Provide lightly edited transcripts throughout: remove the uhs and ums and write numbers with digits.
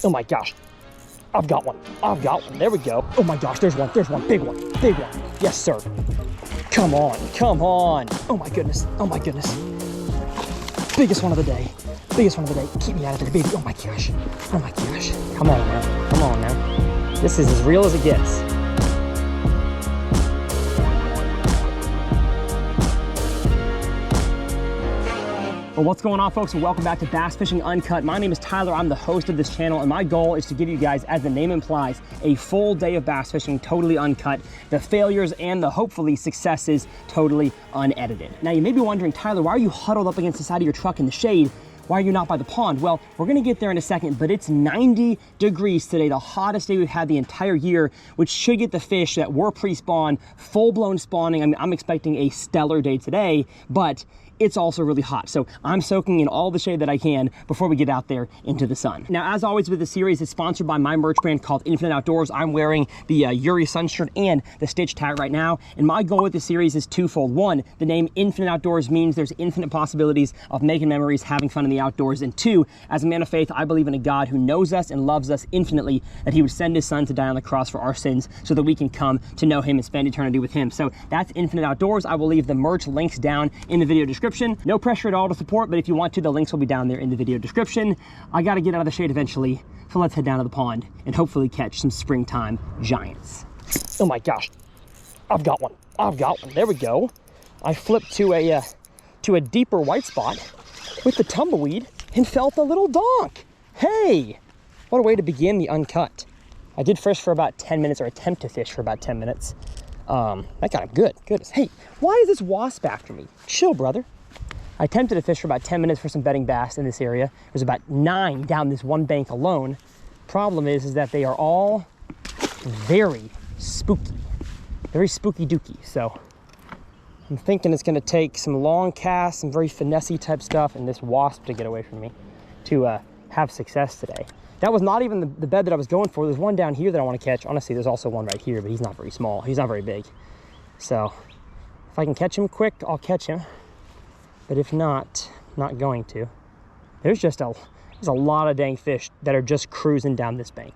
Oh my gosh. I've got one. I've got one. There we go. Oh my gosh, there's one. There's one. Big one. Big one. Yes, sir. Come on. Come on. Oh my goodness. Oh my goodness. Biggest one of the day. Biggest one of the day. Keep me out of there, baby. Oh my gosh. Oh my gosh. Come on now. Come on now. This is as real as it gets. Well, what's going on, folks, and welcome back to Bass Fishing Uncut. My name is Tyler. I'm the host of this channel, and my goal is to give you guys, as the name implies, a full day of bass fishing totally uncut, the failures and the hopefully successes totally unedited. Now, you may be wondering, Tyler, why are you huddled up against the side of your truck in the shade? Why are you not by the pond? Well, we're gonna get there in a second, but it's 90 degrees today, the hottest day we've had the entire year, which should get the fish that were pre-spawn full-blown spawning. I'm expecting a stellar day today, but it's also really hot. So I'm soaking in all the shade that I can before we get out there into the sun. Now, as always with the series, it's sponsored by my merch brand called Infinite Outdoors. I'm wearing the Yuri sun shirt and the stitched hat right now. And my goal with the series is twofold. One, the name Infinite Outdoors means there's infinite possibilities of making memories, having fun in the outdoors. And two, as a man of faith, I believe in a God who knows us and loves us infinitely, that he would send his son to die on the cross for our sins so that we can come to know him and spend eternity with him. So that's Infinite Outdoors. I will leave the merch links down in the video description. No pressure at all to support, but if you want to, the links will be down there in the video description. I gotta get out of the shade eventually, so let's head down to the pond and hopefully catch some springtime giants. Oh my gosh, I've got one. I've got one. There we go. I flipped to a deeper white spot with the tumbleweed and felt a little donk. Hey, what a way to begin the uncut. I did fish for about 10 minutes, or attempt to fish for about 10 minutes. That got him good. Goodness. Hey, why is this wasp after me? Chill, brother. I attempted to fish for about 10 minutes for some bedding bass in this area. There's about 9 down this one bank alone. Problem is that they are all very spooky dooky. So I'm thinking it's gonna take some long casts, some very finessey type stuff, and this wasp to get away from me to have success today. That was not even the bed that I was going for. There's one down here that I want to catch. Honestly, there's also one right here, but he's not very small. He's not very big. So if I can catch him quick, I'll catch him. But if not, not going to. There's a lot of dang fish that are just cruising down this bank.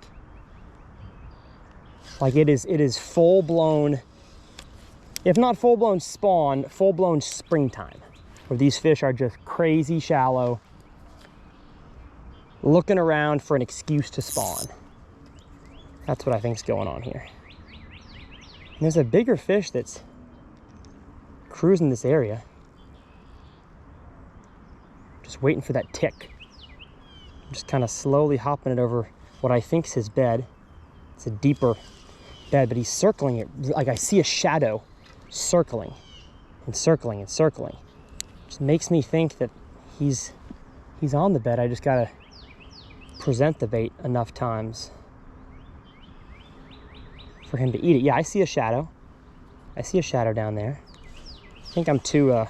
Like it is full-blown, if not full-blown spawn, full-blown springtime, where these fish are just crazy shallow, looking around for an excuse to spawn. That's what I think's going on here. And there's a bigger fish that's cruising this area. Just waiting for that tick. I'm just kind of slowly hopping it over what I think's his bed. It's a deeper bed, but he's circling it. Like I see a shadow circling and circling and circling. Just makes me think that he's on the bed. I just gotta present the bait enough times for him to eat it. Yeah, I see a shadow. I see a shadow down there. I think I'm too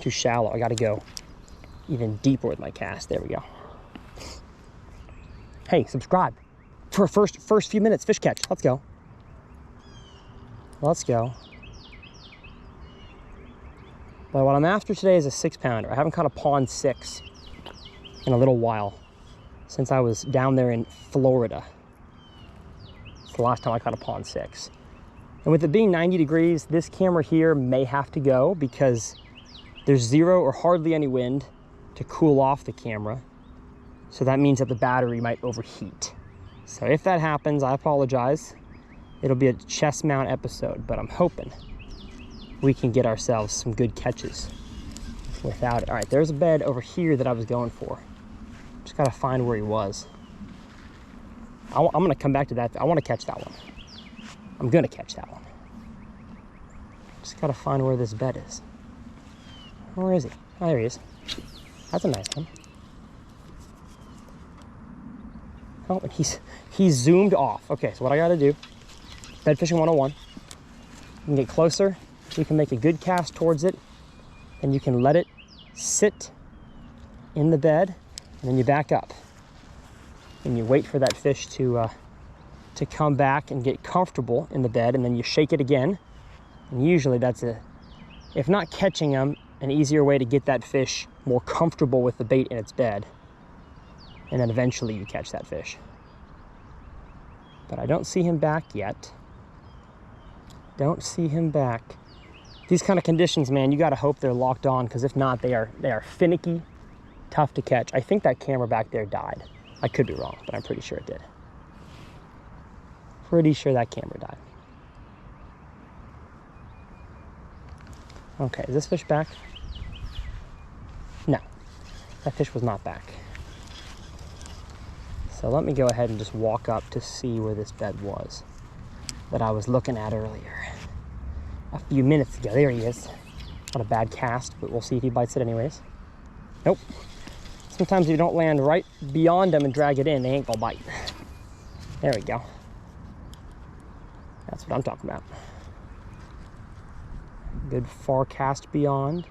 shallow. I gotta go even deeper with my cast. There we go. Hey, subscribe for first few minutes fish catch. Let's go. Let's go. But what I'm after today is a 6-pounder. I haven't caught a pond 6 in a little while, since I was down there in Florida. It's the last time I caught a pond 6. And with it being 90 degrees, this camera here may have to go because there's zero or hardly any wind to cool off the camera. So that means that the battery might overheat. So if that happens, I apologize. It'll be a chest mount episode, but I'm hoping we can get ourselves some good catches without it. All right, there's a bed over here that I was going for. Just gotta find where he was. I'm gonna come back to that. I wanna catch that one. I'm gonna catch that one. Just gotta find where this bed is. Where is he? Oh, there he is. That's a nice one. Oh, and he's zoomed off. Okay, so what I gotta do, bed fishing 101. You can get closer, you can make a good cast towards it, and you can let it sit in the bed, and then you back up. And you wait for that fish to come back and get comfortable in the bed, and then you shake it again. And usually that's if not catching them, an easier way to get that fish more comfortable with the bait in its bed. And then eventually you catch that fish. but I don't see him back yet. Don't see him back. These kind of conditions, man, you got to hope they're locked on, because if not, they are finicky, tough to catch. I think that camera back there died. I could be wrong, but I'm pretty sure it did. Pretty sure that camera died. Okay, is this fish back? No, that fish was not back. So let me go ahead and just walk up to see where this bed was that I was looking at earlier a few minutes ago. There he is. Not a bad cast, but we'll see if he bites it anyways. Nope. Sometimes if you don't land right beyond them and drag it in, they ain't gonna bite. There we go. That's what I'm talking about. Good far cast beyond.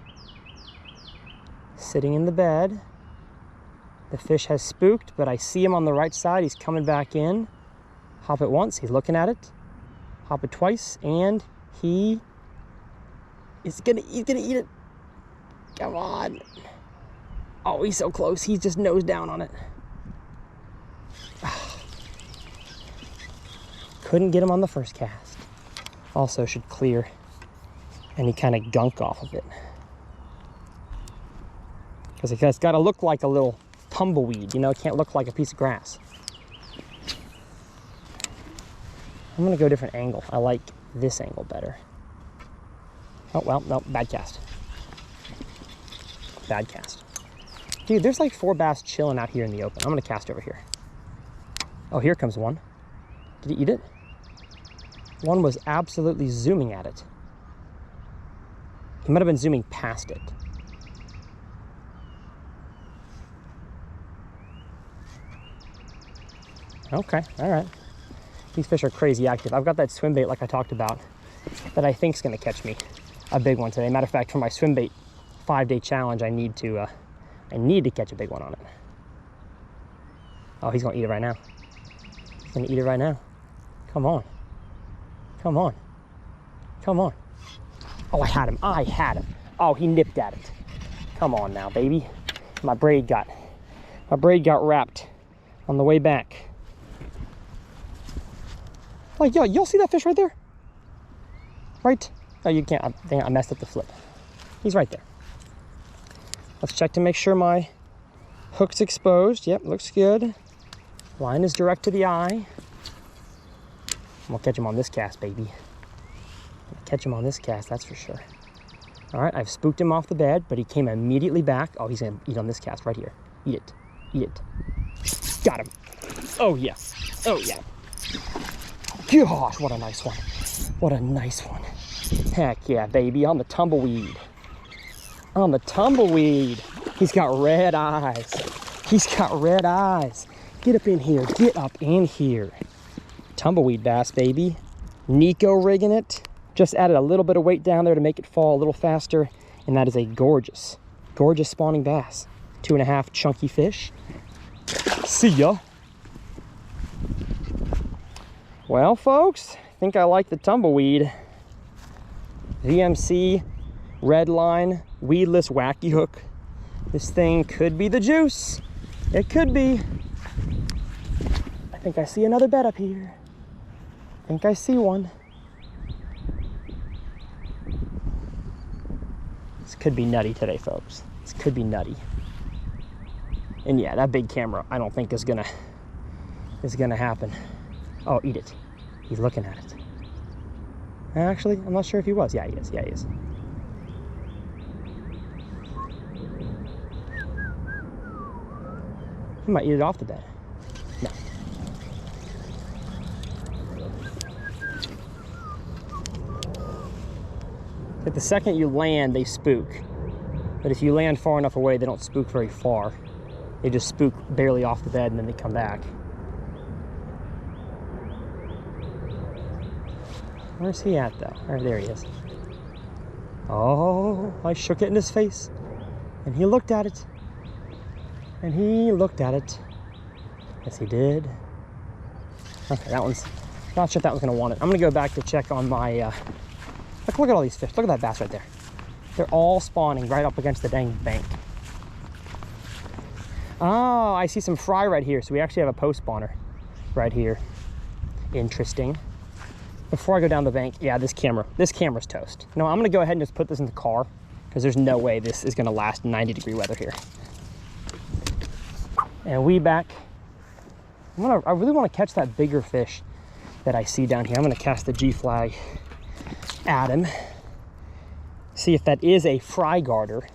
Sitting in the bed. The fish has spooked, but I see him on the right side. He's coming back in. Hop it once, he's looking at it. Hop it twice, and he's gonna eat it. Come on. Oh, he's so close. He's just nose down on it. Couldn't get him on the first cast. Also should clear any kind of gunk off of it, because it's got to look like a little tumbleweed, you know. It can't look like a piece of grass. I'm gonna go a different angle. I like this angle better. Oh well, no, bad cast. Bad cast. Dude, there's like 4 bass chilling out here in the open. I'm gonna cast over here. Oh, here comes one. Did he eat it? One was absolutely zooming at it. He might have been zooming past it. Okay, all right. These fish are crazy active. I've got that swim bait like I talked about that I think is gonna catch me a big one today. Matter of fact, for my swim bait 5-day challenge, I need to catch a big one on it. Oh, he's gonna eat it right now. He's gonna eat it right now. Come on. Come on. Come on. Oh, I had him. I had him. Oh, he nipped at it. Come on now, baby. My braid got wrapped on the way back. Like, yo, y'all see that fish right there? Right? Oh, you can't. Dang, I messed up the flip. He's right there. Let's check to make sure my hook's exposed. Yep, looks good. Line is direct to the eye. I'm gonna catch him on this cast, baby. Catch him on this cast, that's for sure. All right, I've spooked him off the bed, but he came immediately back. Oh, he's gonna eat on this cast right here. Eat it, eat it. Got him. Oh yeah, oh yeah. Gosh, what a nice one. What a nice one. Heck yeah, baby, on the tumbleweed. On the tumbleweed. He's got red eyes. He's got red eyes. Get up in here, get up in here. Tumbleweed bass, baby. Nico rigging it. Just added a little bit of weight down there to make it fall a little faster. And that is a gorgeous, gorgeous spawning bass. 2.5 chunky fish. See ya. Well, folks, I think I like the tumbleweed. VMC red line weedless wacky hook. This thing could be the juice. It could be. I think I see another bed up here. I think I see one. This could be nutty today, folks. This could be nutty. And yeah, that big camera I don't think is gonna happen. Oh, eat it. He's looking at it. Actually, I'm not sure if he was. Yeah, he is. Yeah, he is. He might eat it off the bed. No. Like the second you land, they spook. But if you land far enough away, they don't spook very far. They just spook barely off the bed and then they come back. Where's he at though? Oh, there he is. Oh, I shook it in his face. And he looked at it. And he looked at it. Yes, he did. Okay, that one's, not sure if that one's gonna want it. I'm gonna go back to check on my, look at all these fish. Look at that bass right there. They're all spawning right up against the dang bank. Oh, I see some fry right here. So we actually have a post spawner right here. interesting. Before I go down the bank, yeah, this camera's toast. No, I'm gonna go ahead and just put this in the car because there's no way this is gonna last 90-degree weather here. And we back. I really want to catch that bigger fish that I see down here. I'm gonna cast the G flag at him. See if that is a fry garter,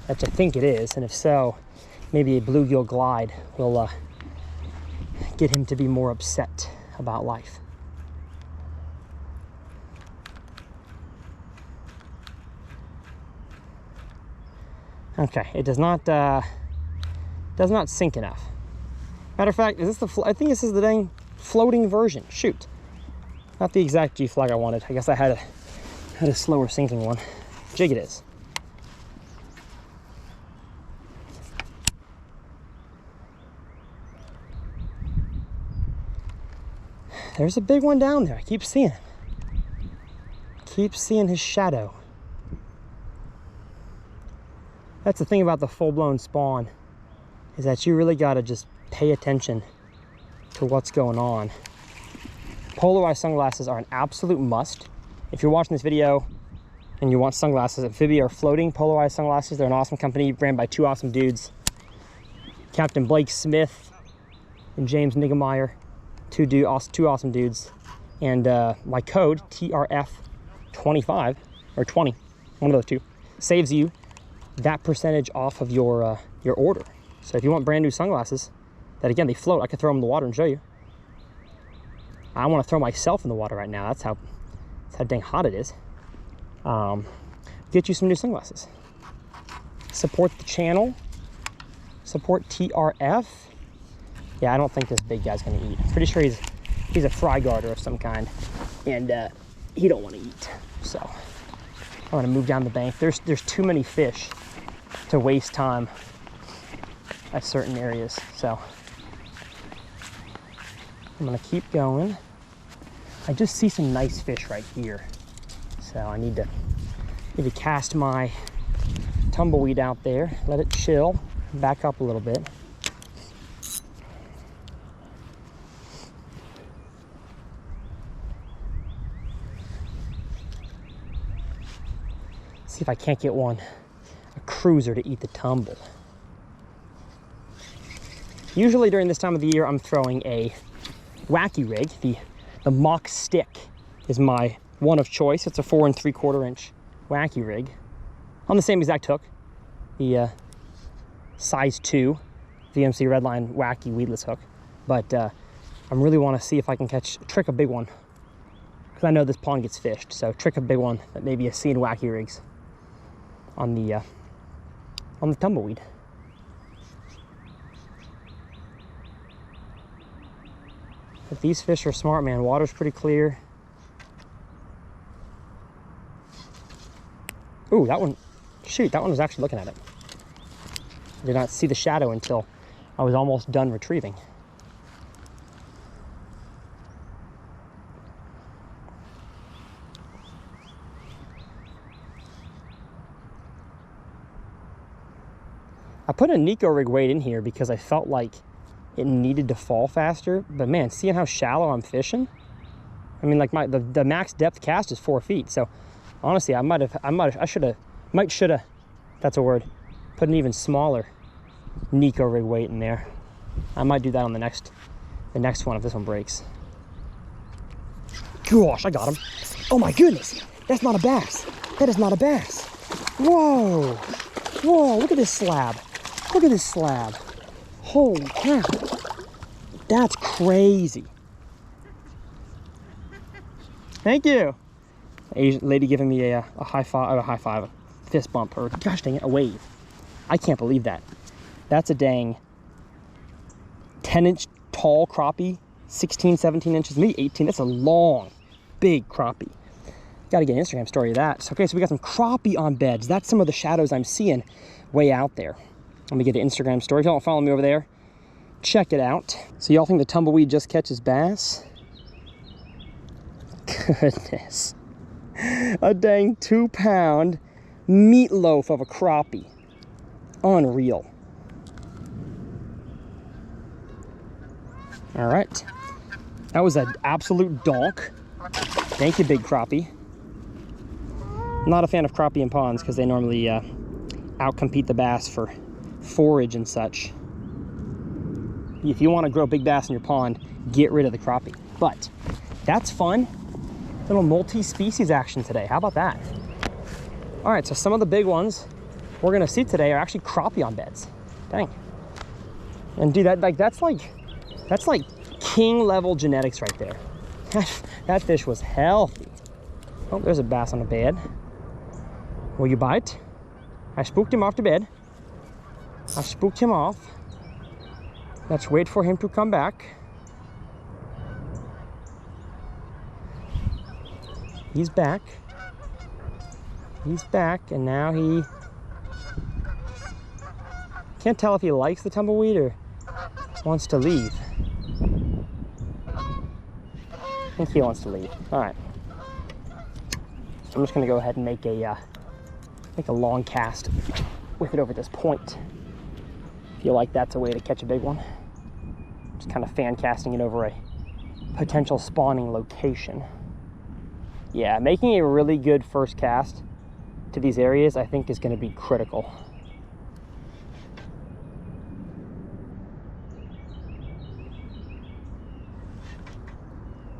which I think it is, and if so, maybe a bluegill glide will get him to be more upset about life. Okay, it does not sink enough. Matter of fact, is this I think this is the dang floating version. Shoot, not the exact G flag I wanted. I guess I had a slower sinking one. Jig it is. There's a big one down there. I keep seeing him. Keep seeing his shadow. That's the thing about the full-blown spawn, is that you really got to just pay attention to what's going on. Polarized sunglasses are an absolute must. If you're watching this video and you want sunglasses, Amphibia are floating polarized sunglasses. They're an awesome company ran by two awesome dudes, Captain Blake Smith and James Niggemeyer, two awesome dudes. And my code, TRF25, or 20, one of those two, saves you that percentage off of your order. So if you want brand new sunglasses that, again, they float, I could throw them in the water and show you. I want to throw myself in the water right now. That's how dang hot it is. Get you some new sunglasses. Support the channel. Support TRF. Yeah, I don't think this big guy's gonna eat. Pretty sure he's a fry garter of some kind, and he don't want to eat. So I'm gonna move down the bank. There's too many fish to waste time at certain areas, so I'm gonna keep going. I just see some nice fish right here, so I need to cast my tumbleweed out there, let it chill, back up a little bit. See if I can't get a cruiser to eat the tumble. Usually during this time of the year, I'm throwing a wacky rig. The mock stick is my one of choice. It's a 4 3/4 inch wacky rig on the same exact hook, the size 2 VMC Redline wacky weedless hook. But I really want to see if I can trick a big one, because I know this pond gets fished. So trick a big one that maybe you see in wacky rigs on the tumbleweed. But these fish are smart, man. Water's pretty clear. Ooh, that one, shoot, that one was actually looking at it. I did not see the shadow until I was almost done retrieving. I put a Nico rig weight in here because I felt like it needed to fall faster, but man, seeing how shallow I'm fishing, I mean, like the max depth cast is 4 feet. So honestly, I should have, that's a word, put an even smaller Nico rig weight in there. I might do that on the next one if this one breaks. Gosh, I got him. Oh my goodness, that's not a bass. That is not a bass. Whoa, whoa, look at this slab. Look at this slab. Holy cow. That's crazy. Thank you. Asian lady giving me a high five, a fist bump, or gosh dang it, a wave. I can't believe that. That's a dang 10-inch tall crappie, 16, 17 inches, maybe 18. That's a long, big crappie. Got to get an Instagram story of that. So, okay, so we got some crappie on beds. That's some of the shadows I'm seeing way out there. Let me get an Instagram story. If y'all don't follow me over there, check it out. So y'all think the tumbleweed just catches bass? Goodness. A dang 2-pound meatloaf of a crappie. Unreal. All right. That was an absolute donk. Thank you, big crappie. Not a fan of crappie in ponds because they normally outcompete the bass for forage and such. If you want to grow big bass in your pond, get rid of the crappie. But that's fun. Little multi-species action today. How about that? All right, so some of the big ones we're gonna see today are actually crappie on beds. Dang. And dude, that's like king level genetics right there. That fish was healthy. Oh, there's a bass on the bed. Will you bite? I spooked him off the bed. I spooked him off. Let's wait for him to come back. He's back. He's back, and now he... Can't tell if he likes the tumbleweed or wants to leave. I think he wants to leave. All right. So I'm just gonna go ahead and make a long cast with it over this point. Feel like that's a way to catch a big one. Just kind of fan casting it over a potential spawning location. Yeah, making a really good first cast to these areas, I think, is going to be critical.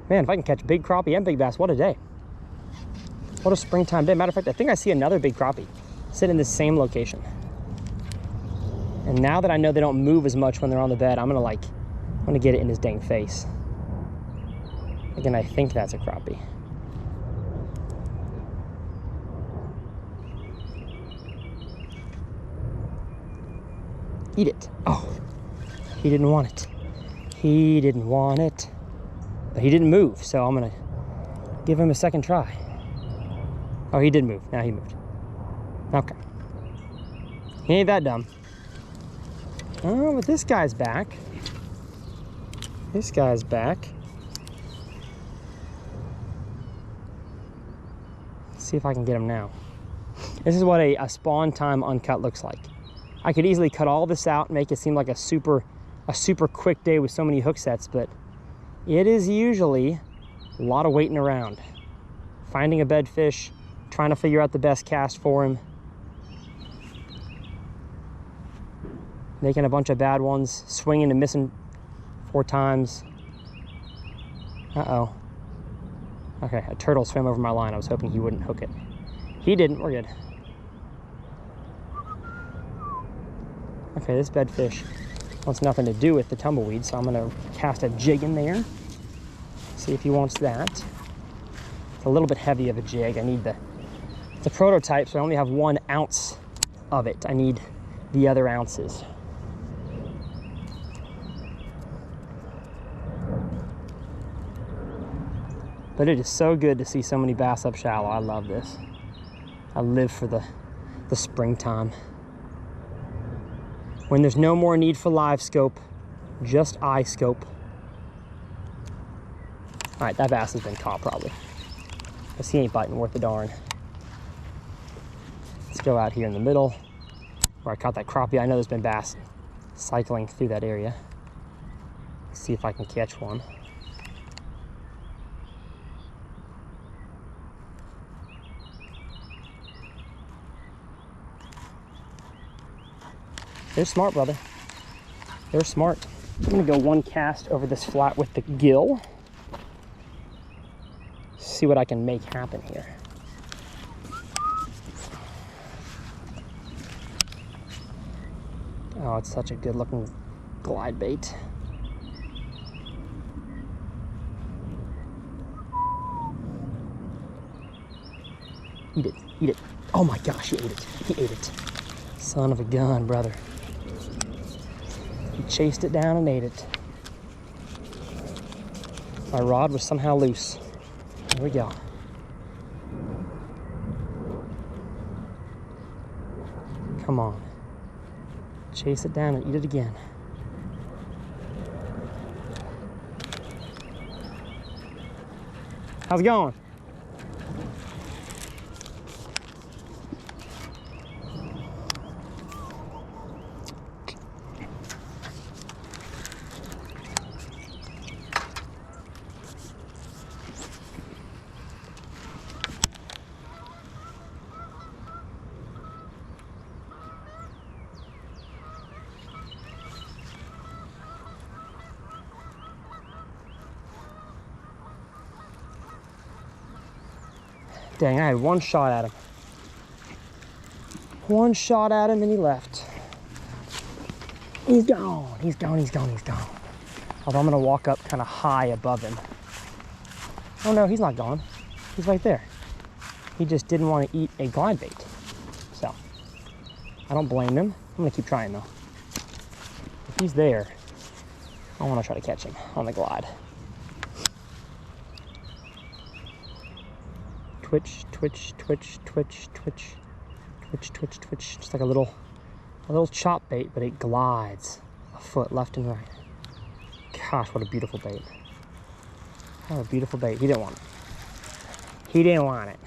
Man, if I can catch big crappie and big bass, what a day. What a springtime day. Matter of fact, I think I see another big crappie sitting in the same location. And now that I know they don't move as much when they're on the bed, I'm gonna get it in his dang face. Again, I think that's a crappie. Eat it. Oh, he didn't want it. He didn't want it. But he didn't move, so I'm gonna give him a second try. Oh, he did move. Now he moved. Okay. He ain't that dumb. Oh, but this guy's back. This guy's back. Let's see if I can get him now. This is what a spawn time uncut looks like. I could easily cut all this out and make it seem like a super quick day with so many hook sets, but it is usually a lot of waiting around. Finding a bed fish, trying to figure out the best cast for him. Making a bunch of bad ones, swinging and missing 4 times. Uh-oh. Okay, a turtle swam over my line. I was hoping he wouldn't hook it. He didn't, we're good. Okay, this bedfish wants nothing to do with the tumbleweed, so I'm gonna cast a jig in there. See if he wants that. It's a little bit heavy of a jig. I need the prototype, so I only have 1 ounce of it. I need the other ounces. But it is so good to see so many bass up shallow. I love this. I live for the springtime. When there's no more need for live scope, just eye scope. All right, that bass has been caught probably. Because he ain't biting worth a darn. Let's go out here in the middle where I caught that crappie. I know there's been bass cycling through that area. Let's see if I can catch one. They're smart, brother. They're smart. I'm gonna go 1 cast over this flat with the gill. See what I can make happen here. Oh, it's such a good looking glide bait. Eat it, eat it. Oh my gosh, he ate it, he ate it. Son of a gun, brother. He chased it down and ate it. My rod was somehow loose. There we go. Come on. Chase it down and eat it again. How's it going? Dang, I had one shot at him. One shot at him and he left. He's gone, he's gone, he's gone, he's gone. Although I'm gonna walk up kind of high above him. Oh no, he's not gone. He's right there. He just didn't want to eat a glide bait. So, I don't blame him. I'm gonna keep trying though. If he's there, I wanna try to catch him on the glide. Twitch, twitch, twitch, twitch, twitch, twitch, twitch, twitch. Just like a little chop bait, but it glides a foot left and right. Gosh, what a beautiful bait. What a beautiful bait. He didn't want it. He didn't want it.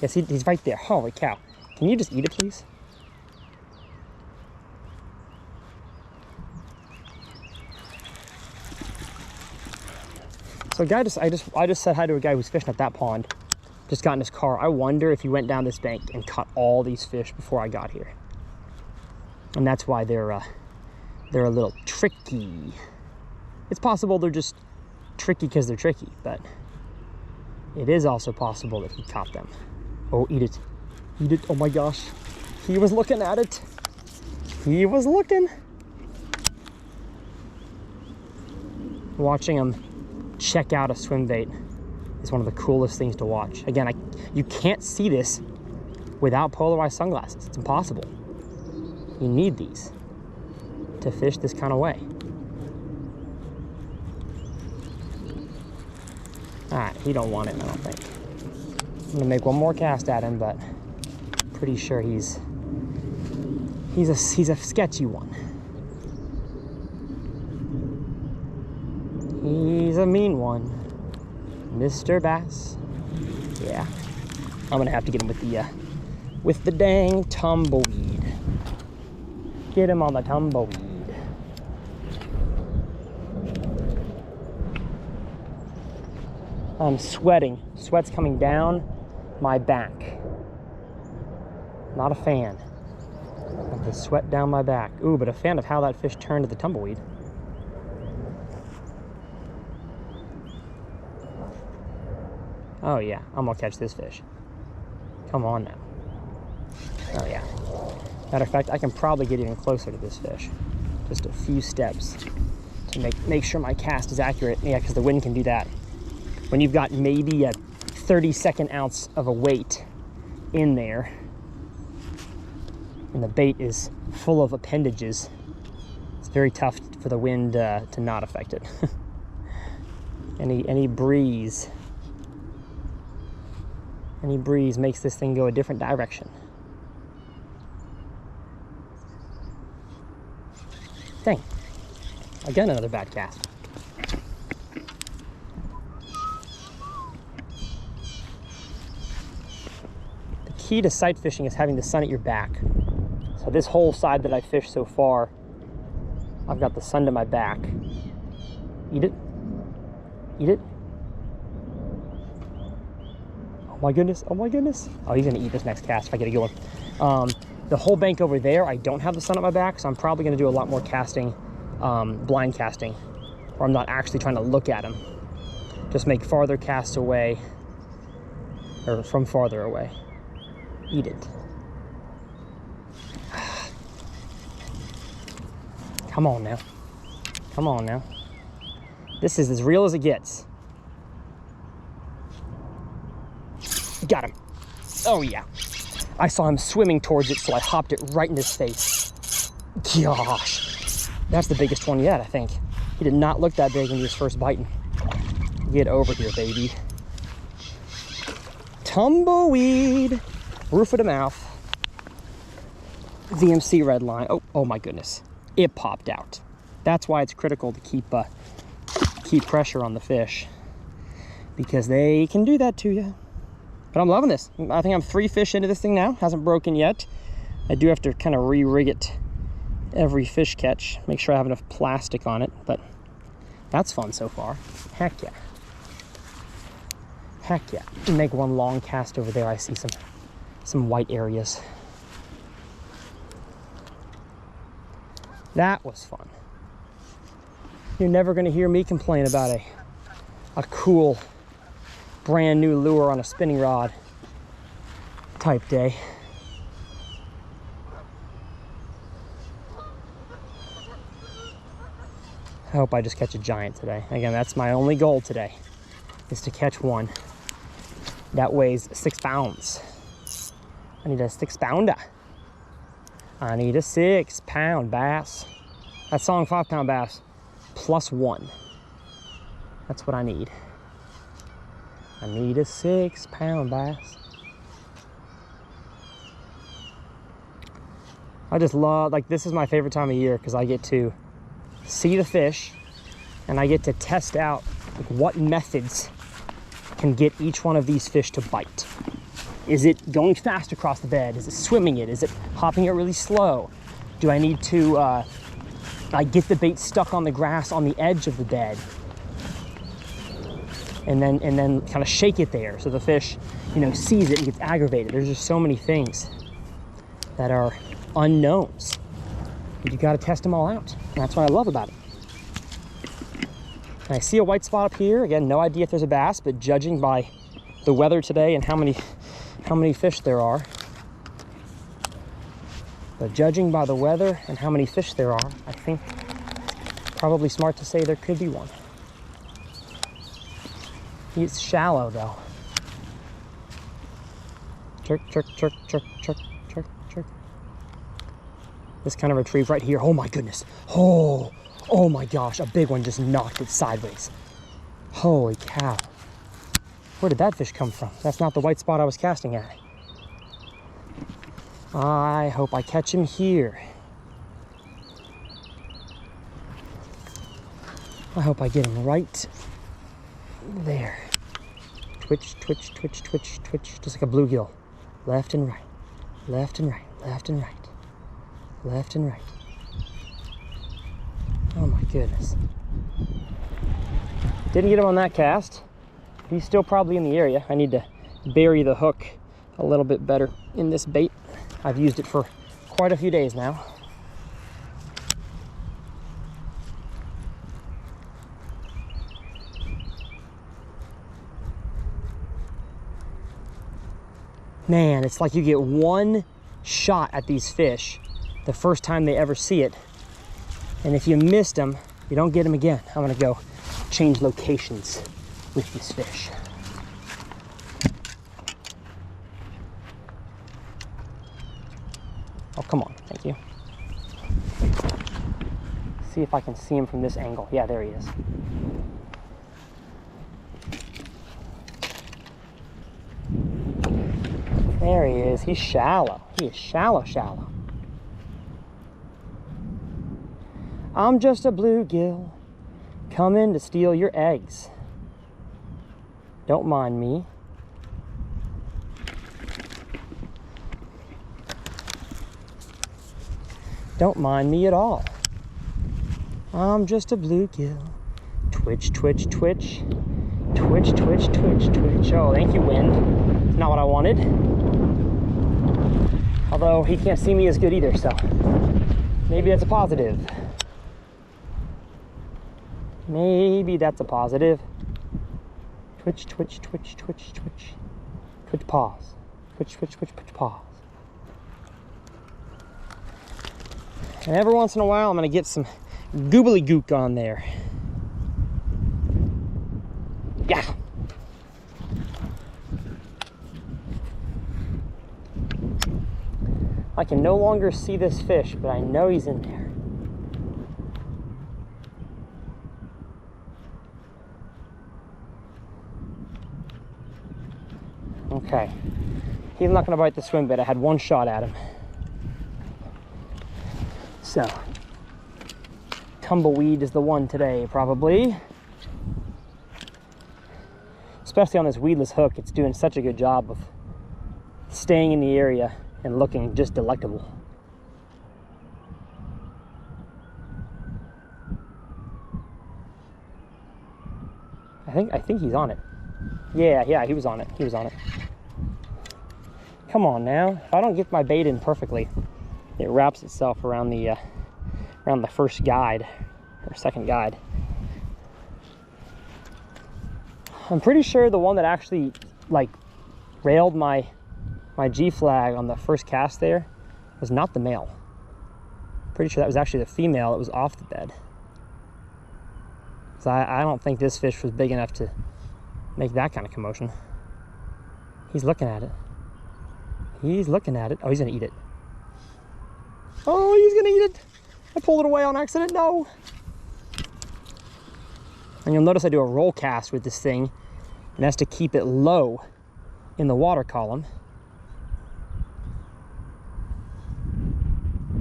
Yes, he's right there. Holy cow. Can you just eat it, please? So a guy I just said hi to a guy who's fishing at that pond. Just got in his car. I wonder if he went down this bank and caught all these fish before I got here. And that's why they're a little tricky. It's possible they're just tricky because they're tricky, but it is also possible that he caught them. Oh, eat it. Eat it. Oh my gosh. He was looking at it. He was looking. Watching him check out a swim bait is one of the coolest things to watch. Again, you can't see this without polarized sunglasses. It's impossible. You need these to fish this kind of way. All right, he don't want it, I don't think. I'm gonna make one more cast at him, but pretty sure he's a sketchy one. He's a mean one. Mr. Bass. Yeah. I'm gonna have to get him with the dang tumbleweed. Get him on the tumbleweed. I'm sweating. Sweat's coming down my back. Not a fan of the sweat down my back. Ooh, but a fan of how that fish turned to the tumbleweed. Oh yeah, I'm gonna catch this fish. Come on now. Oh yeah. Matter of fact, I can probably get even closer to this fish. Just a few steps to make sure my cast is accurate. Yeah, because the wind can do that. When you've got maybe a 32nd ounce of a weight in there, and the bait is full of appendages, it's very tough for the wind to not affect it. Any breeze makes this thing go a different direction. Dang, again another bad cast. The key to sight fishing is having the sun at your back. So this whole side that I fished so far, I've got the sun to my back. Eat it. Eat it. Oh my goodness. Oh my goodness. Oh, he's gonna eat this next cast if I get a good one. The whole bank over there, I don't have the sun at my back, so I'm probably gonna do a lot more casting, blind casting, where I'm not actually trying to look at him. Just make farther casts away, or from farther away. Eat it. Come on now. Come on now. This is as real as it gets. Got him. Oh yeah. I saw him swimming towards it, so I hopped it right in his face. Gosh. That's the biggest one yet, I think. He did not look that big when he was first biting. Get over here, baby. Tumbleweed. Roof of the mouth. VMC red line. Oh my goodness. It popped out. That's why it's critical to keep pressure on the fish, because they can do that to you. But I'm loving this. I think I'm 3 fish into this thing now. Hasn't broken yet. I do have to kind of re-rig it every fish catch. Make sure I have enough plastic on it, but that's fun so far. Heck yeah. Heck yeah. Make one long cast over there. I see some white areas. That was fun. You're never gonna hear me complain about a cool brand new lure on a spinning rod type day. I hope I just catch a giant today. Again, that's my only goal today, is to catch one that weighs 6 pounds. I need a 6-pounder. I need a 6-pound bass. That song 5-pound bass plus 1. That's what I need. I need a 6-pound bass. I just love, like, this is my favorite time of year because I get to see the fish and I get to test out like, what methods can get each one of these fish to bite. Is it going fast across the bed? Is it swimming it? Is it hopping it really slow? Do I need to get the bait stuck on the grass on the edge of the bed and then kind of shake it there so the fish, you know, sees it and gets aggravated? There's just so many things that are unknowns. You got to test them all out. And that's what I love about it. And I see a white spot up here. Again, no idea if there's a bass, but judging by the weather today and how many fish there are. But judging by the weather and how many fish there are, I think probably smart to say there could be one. It's shallow though. Jerk, jerk, jerk, jerk, jerk, jerk, jerk. This kind of retrieve right here. Oh my goodness. Oh my gosh, a big one just knocked it sideways. Holy cow. Where did that fish come from? That's not the white spot I was casting at. I hope I catch him here. I hope I get him right there. Twitch, twitch, twitch, twitch, twitch, just like a bluegill. Left and right, left and right, left and right, left and right. Oh my goodness. Didn't get him on that cast. He's still probably in the area. I need to bury the hook a little bit better in this bait. I've used it for quite a few days now. Man, it's like you get one shot at these fish the first time they ever see it. And if you missed them, you don't get them again. I'm gonna go change locations with this fish. Oh, come on, thank you. See if I can see him from this angle. Yeah, there he is. There he is. He's shallow. He is shallow, shallow. I'm just a bluegill coming to steal your eggs. Don't mind me. Don't mind me at all. I'm just a bluegill. Twitch, twitch, twitch. Twitch, twitch, twitch, twitch. Oh, thank you, wind. Not what I wanted. Although he can't see me as good either, so maybe that's a positive. Maybe that's a positive. Twitch, twitch, twitch, twitch, twitch. Twitch, pause. Twitch, twitch, twitch, twitch, pause. And every once in a while, I'm going to get some goobly gook on there. Yeah. I can no longer see this fish, but I know he's in there. Okay. He's not going to bite the swim bait. I had one shot at him. So, tumbleweed is the one today, probably. Especially on this weedless hook, it's doing such a good job of staying in the area and looking just delectable. I think he's on it. Yeah, he was on it. He was on it. Come on now. If I don't get my bait in perfectly, it wraps itself around the first guide or second guide. I'm pretty sure the one that actually like railed my my G flag on the first cast there was not the male. Pretty sure that was actually the female that was off the bed. So I don't think this fish was big enough to make that kind of commotion. He's looking at it. He's looking at it. Oh, he's gonna eat it. Oh, he's gonna eat it. I pulled it away on accident, no. And you'll notice I do a roll cast with this thing, and that's to keep it low in the water column.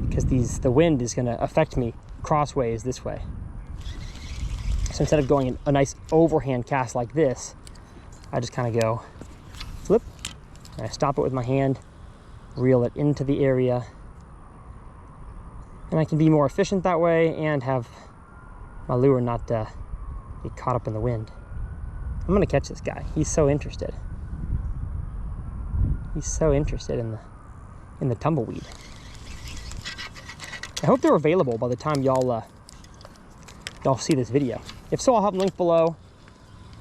Because the wind is gonna affect me crossways this way. So instead of going in a nice overhand cast like this, I just kind of go flip, and I stop it with my hand, reel it into the area, and I can be more efficient that way and have my lure not get caught up in the wind. I'm gonna catch this guy. He's so interested. He's so interested in the tumbleweed. I hope they're available by the time y'all see this video. If so, I'll have them linked below.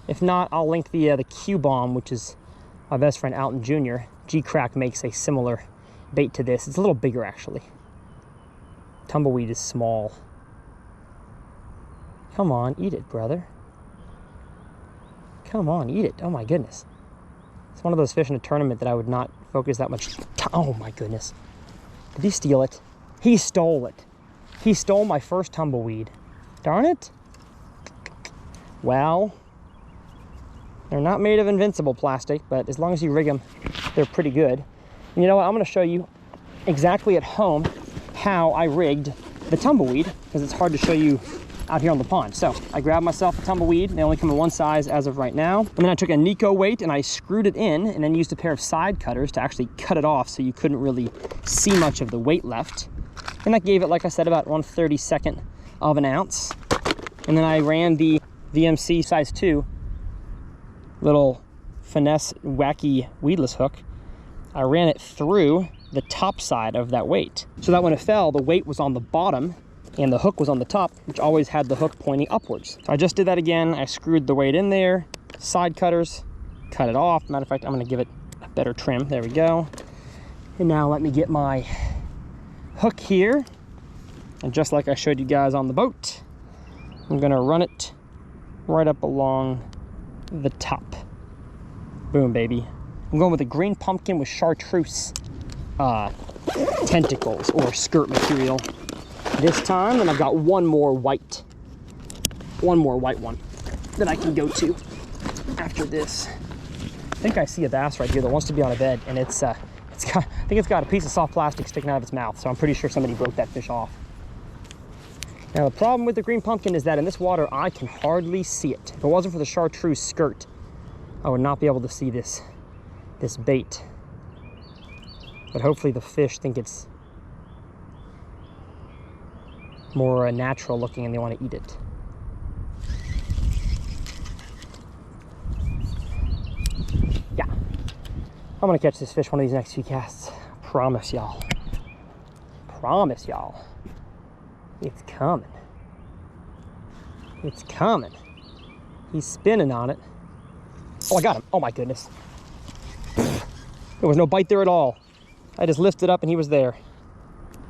If not, I'll link the Q-Bomb, which is my best friend Alton Jr. G-Crack makes a similar bait to this. It's a little bigger, actually. Tumbleweed is small. Come on, eat it, brother. Come on, eat it. Oh my goodness. It's one of those fish in a tournament that I would not focus that much. Oh my goodness. Did he steal it? He stole it. He stole my first tumbleweed. Darn it. Well, they're not made of invincible plastic, but as long as you rig them, they're pretty good. And you know what? I'm going to show you exactly at home how I rigged the tumbleweed, because it's hard to show you out here on the pond. So I grabbed myself a tumbleweed. They only come in one size as of right now. And then I took a Nico weight and I screwed it in, and then used a pair of side cutters to actually cut it off so you couldn't really see much of the weight left. And that gave it, like I said, about 1/32 of an ounce. And then I ran the VMC size 2 little finesse wacky weedless hook. I ran it through the top side of that weight, so that when it fell, the weight was on the bottom and the hook was on the top, which always had the hook pointing upwards. So I just did that again. I screwed the weight in there, side cutters, cut it off. Matter of fact, I'm going to give it a better trim. There we go. And now let me get my hook here, and just like I showed you guys on the boat, I'm going to run it right up along the top. Boom, baby. I'm going with a green pumpkin with chartreuse tentacles or skirt material this time. And I've got one more white one that I can go to after this. I think I see a bass right here that wants to be on a bed, and I think it's got a piece of soft plastic sticking out of its mouth, so I'm pretty sure somebody broke that fish off. Now the problem with the green pumpkin is that in this water I can hardly see it. If it wasn't for the chartreuse skirt, I would not be able to see this bait. But hopefully the fish think it's more natural looking and they want to eat it. Yeah, I'm gonna catch this fish one of these next few casts. Promise y'all. Promise y'all. It's coming. It's coming. He's spinning on it. Oh, I got him. Oh my goodness. There was no bite there at all. I just lifted up and he was there.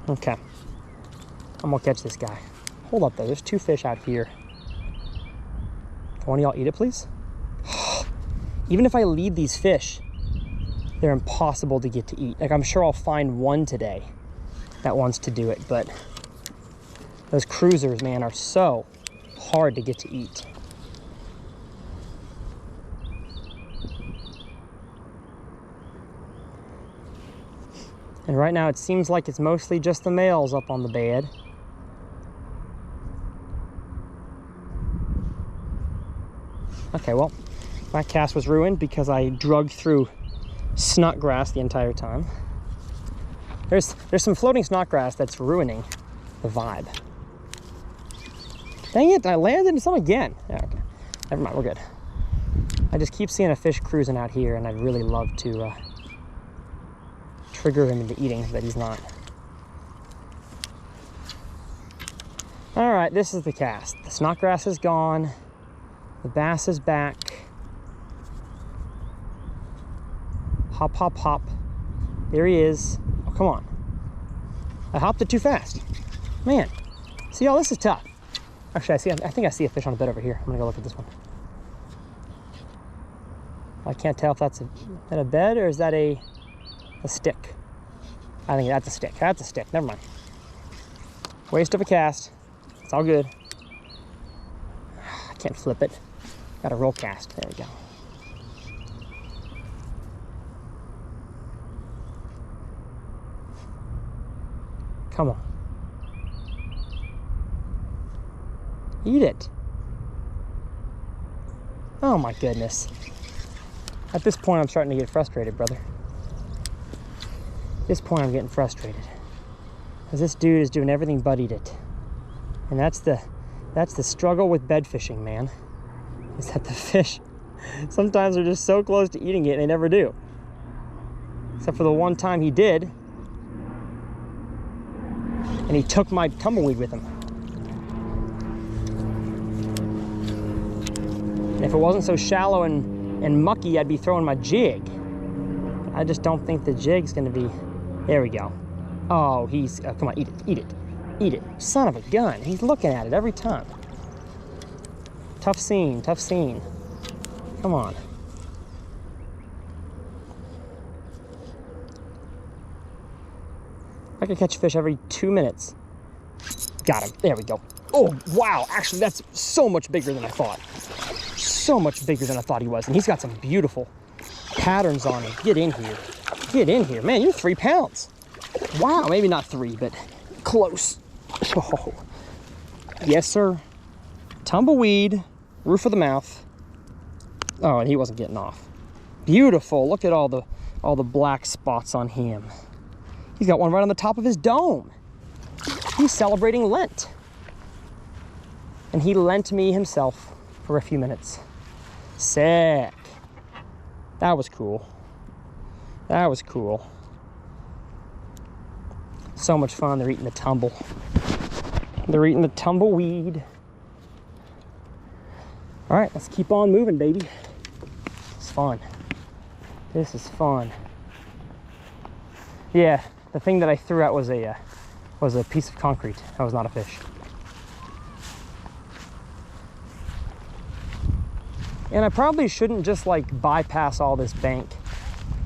Okay. I'm gonna catch this guy. Hold up though, there's two fish out here. Can one of y'all eat it, please? Even if I lead these fish, they're impossible to get to eat. Like, I'm sure I'll find one today that wants to do it, but those cruisers, man, are so hard to get to eat. And right now it seems like it's mostly just the males up on the bed. Okay, well, my cast was ruined because I drug through snotgrass the entire time. There's some floating snotgrass that's ruining the vibe. Dang it, I landed in some again. Yeah, okay, never mind, we're good. I just keep seeing a fish cruising out here, and I'd really love to trigger him into eating, but he's not. All right, this is the cast. The snotgrass is gone. The bass is back. Hop, hop, hop. There he is. Oh, come on. I hopped it too fast. Man, see, all this is tough. Actually, I think I see a fish on a bed over here. I'm gonna go look at this one. I can't tell if that's a bed or is that a stick. I think that's a stick. That's a stick. Never mind. Waste of a cast. It's all good. I can't flip it. Got a roll cast. There we go. Come on. Eat it. Oh my goodness. At this point, I'm starting to get frustrated, brother. At this point, I'm getting frustrated. Because this dude is doing everything but eat it. And that's the struggle with bed fishing, man. Is that the fish sometimes are just so close to eating it and they never do. Except for the one time he did. And he took my tumbleweed with him. And if it wasn't so shallow and mucky, I'd be throwing my jig. I just don't think the jig's gonna be, there we go. Oh, he's, come on, eat it, eat it, eat it. Son of a gun, he's looking at it every time. Tough scene, tough scene. Come on. I can catch fish every 2 minutes. Got him, there we go. Oh, wow, actually that's so much bigger than I thought. So much bigger than I thought he was. And he's got some beautiful patterns on him. Get in here. Get in here. Man, you're 3 pounds. Wow, maybe not 3, but close. Oh. Yes, sir. Tumbleweed, roof of the mouth. Oh, and he wasn't getting off. Beautiful. Look at all the black spots on him. He's got one right on the top of his dome. He's celebrating Lent. And he lent me himself for a few minutes. Sick. That was cool. That was cool. So much fun. They're eating the tumble. They're eating the tumbleweed. All right, let's keep on moving, baby. It's fun. This is fun. Yeah, the thing that I threw out was a piece of concrete. That was not a fish. And I probably shouldn't just like bypass all this bank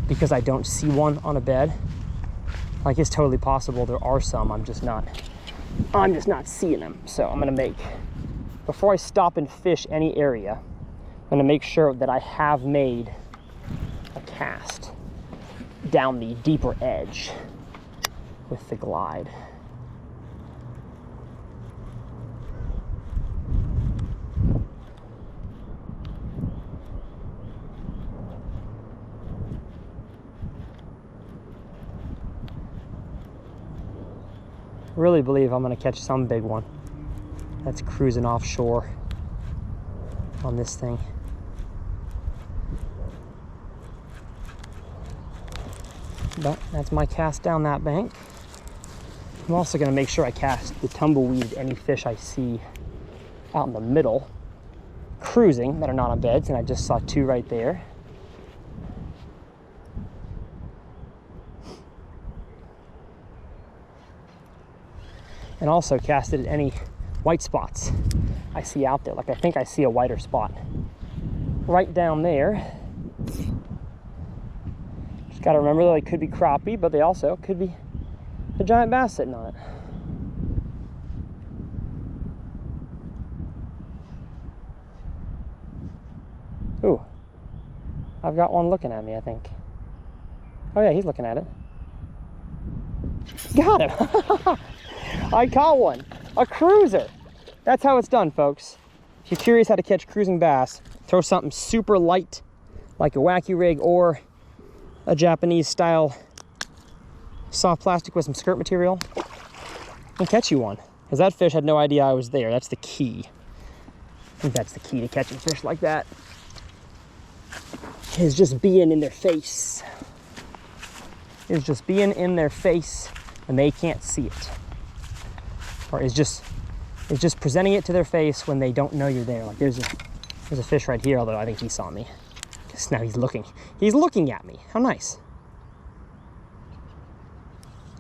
because I don't see one on a bed. Like, it's totally possible there are some, I'm just not seeing them. So I'm gonna before I stop and fish any area, I'm gonna make sure that I have made a cast down the deeper edge with the glide. Really believe I'm gonna catch some big one that's cruising offshore on this thing. But that's my cast down that bank. I'm also gonna make sure I cast the tumbleweed any fish I see out in the middle cruising that are not on beds, and I just saw 2 right there. And also casted at any white spots I see out there. Like, I think I see a whiter spot right down there. Just gotta remember that they could be crappie, but they also could be a giant bass sitting on it. Ooh, I've got one looking at me, I think. Oh yeah, he's looking at it. Got him. I caught one, a cruiser. That's how it's done, folks. If you're curious how to catch cruising bass, throw something super light like a wacky rig or a Japanese style soft plastic with some skirt material and catch you one. Because that fish had no idea I was there. That's the key. I think that's the key to catching fish like that, is just being in their face. Is just being in their face and they can't see it. Or is just presenting it to their face when they don't know you're there. Like, there's a fish right here, although I think he saw me. Because now he's looking at me. How nice.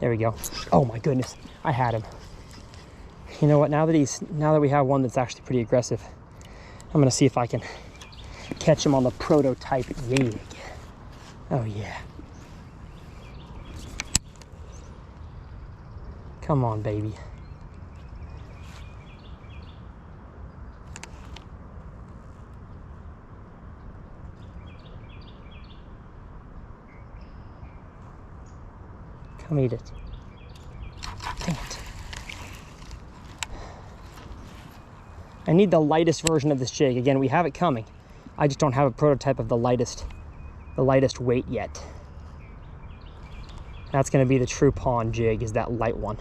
There we go. Oh my goodness, I had him. You know what, now that we have one that's actually pretty aggressive, I'm gonna see if I can catch him on the prototype jig. Oh yeah. Come on, baby. Come eat it. Dang it. I need the lightest version of this jig. Again, we have it coming. I just don't have a prototype of the lightest weight yet. That's gonna be the true pond jig, is that light one.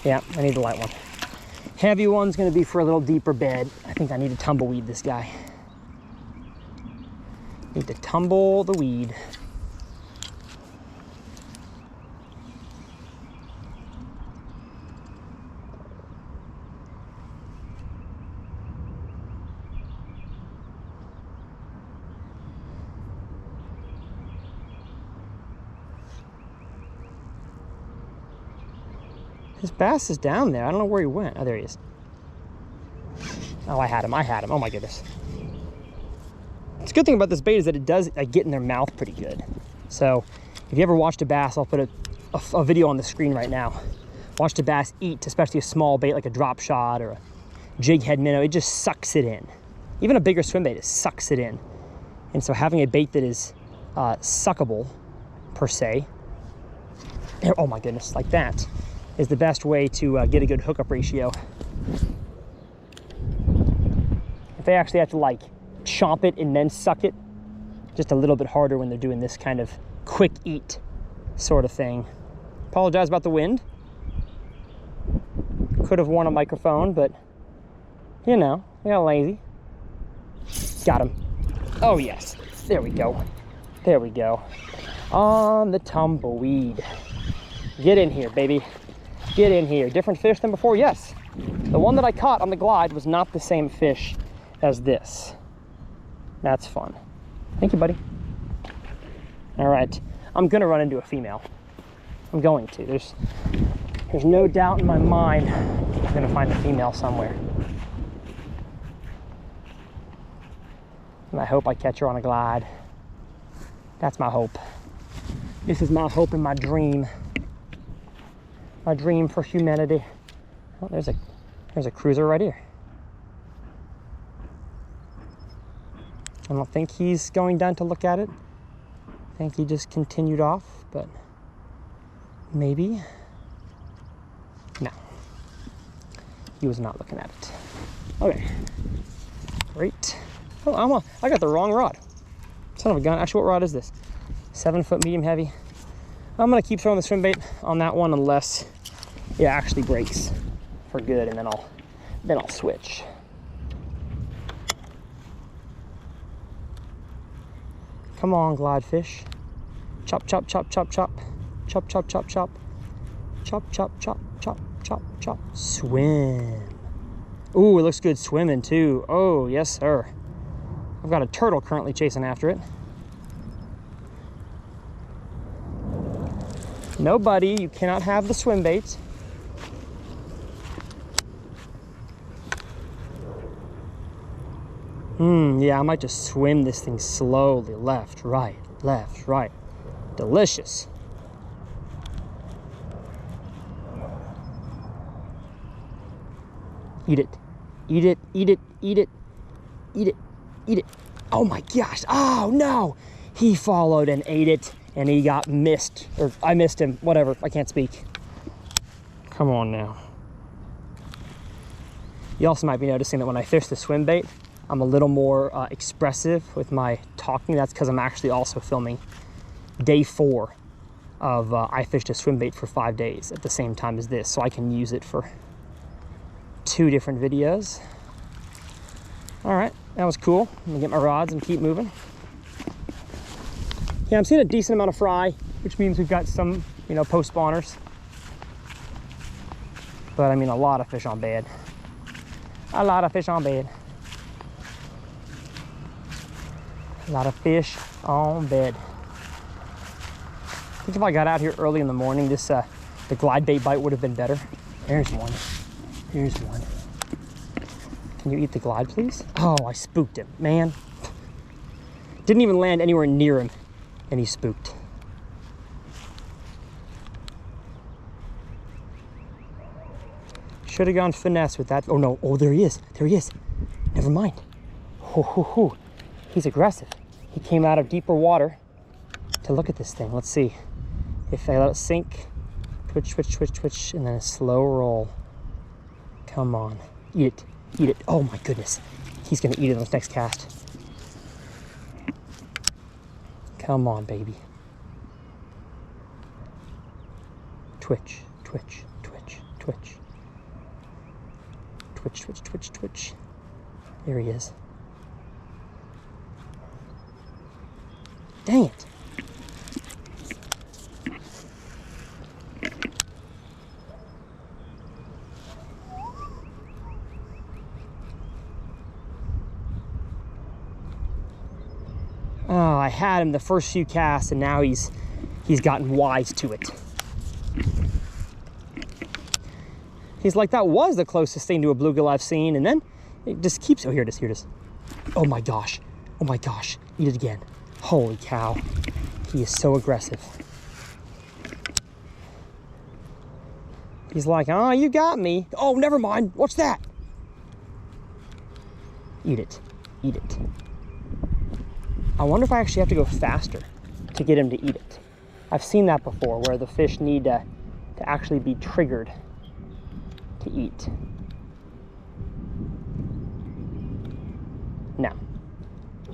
Yeah, I need the light one. Heavy one's gonna be for a little deeper bed. I think I need to tumbleweed this guy. Need to tumble the weed. His bass is down there. I don't know where he went. Oh, there he is. Oh, I had him. Oh my goodness. The good thing about this bait is that it does get in their mouth pretty good. So if you ever watched a bass, I'll put a video on the screen right now. Watch a bass eat, especially a small bait like a drop shot or a jig head minnow. It just sucks it in. Even a bigger swim bait, it sucks it in. And so having a bait that is suckable, per se, oh my goodness, like that, is the best way to get a good hookup ratio. If they actually have to like chomp it and then suck it, just a little bit harder when they're doing this kind of quick eat sort of thing. Apologize about the wind. Could have worn a microphone, but you know, I got lazy. Got him. Oh yes, there we go. There we go. On the tumbleweed. Get in here, baby. Get in here. Different fish than before? Yes. The one that I caught on the glide was not the same fish as this. That's fun. Thank you, buddy. All right. I'm gonna run into a female. I'm going to. There's no doubt in my mind I'm gonna find a female somewhere. And I hope I catch her on a glide. That's my hope. This is my hope and my dream. My dream for humanity. Oh, there's a cruiser right here. I don't think he's going down to look at it. I think he just continued off, but maybe. No. He was not looking at it. Okay. Great. Oh, I got the wrong rod. Son of a gun. Actually, what rod is this? 7-foot medium heavy. I'm gonna keep throwing the swim bait on that one unless it actually breaks for good, and then I'll switch. Come on, glide fish. Chop, chop, chop, chop, chop. Chop, chop, chop, chop. Chop, chop, chop, chop, chop, chop. Swim. Ooh, it looks good swimming too. Oh, yes, sir. I've got a turtle currently chasing after it. No, buddy, you cannot have the swim bait. Yeah, I might just swim this thing slowly. Left, right, left, right. Delicious. Eat it. Eat it, eat it, eat it, eat it, eat it. Oh my gosh, oh no! He followed and ate it, and he got missed. Or I missed him, whatever, I can't speak. Come on now. You also might be noticing that when I fish the swim bait, I'm a little more expressive with my talking. That's because I'm actually also filming day 4 of I fished a swim bait for 5 days at the same time as this, so I can use it for 2 different videos. All right, that was cool. I'm gonna get my rods and keep moving. Yeah, I'm seeing a decent amount of fry, which means we've got some, you know, post spawners. But I mean, a lot of fish on bed. A lot of fish on bed. A lot of fish on bed. I think if I got out here early in the morning, this the glide bait bite would have been better. There's one. Here's one. Can you eat the glide, please? Oh, I spooked him, man. Didn't even land anywhere near him, and he spooked. Should have gone finesse with that. Oh no, oh, there he is. There he is. Never mind. Ho, ho, ho. He's aggressive. He came out of deeper water to look at this thing. Let's see. If I let it sink, twitch, twitch, twitch, twitch, and then a slow roll. Come on, eat it, eat it. Oh my goodness. He's gonna eat it on this next cast. Come on, baby. Twitch, twitch, twitch, twitch. Twitch, twitch, twitch, twitch. There he is. Dang it. Oh, I had him the first few casts, and now he's gotten wise to it. He's like, that was the closest thing to a bluegill I've seen, and then it just keeps, oh, here it is, here it is. Oh my gosh, eat it again. Holy cow, he is so aggressive. He's like, oh, you got me. Oh, never mind, what's that? Eat it, eat it. I wonder if I actually have to go faster to get him to eat it. I've seen that before, where the fish need to actually be triggered to eat. No,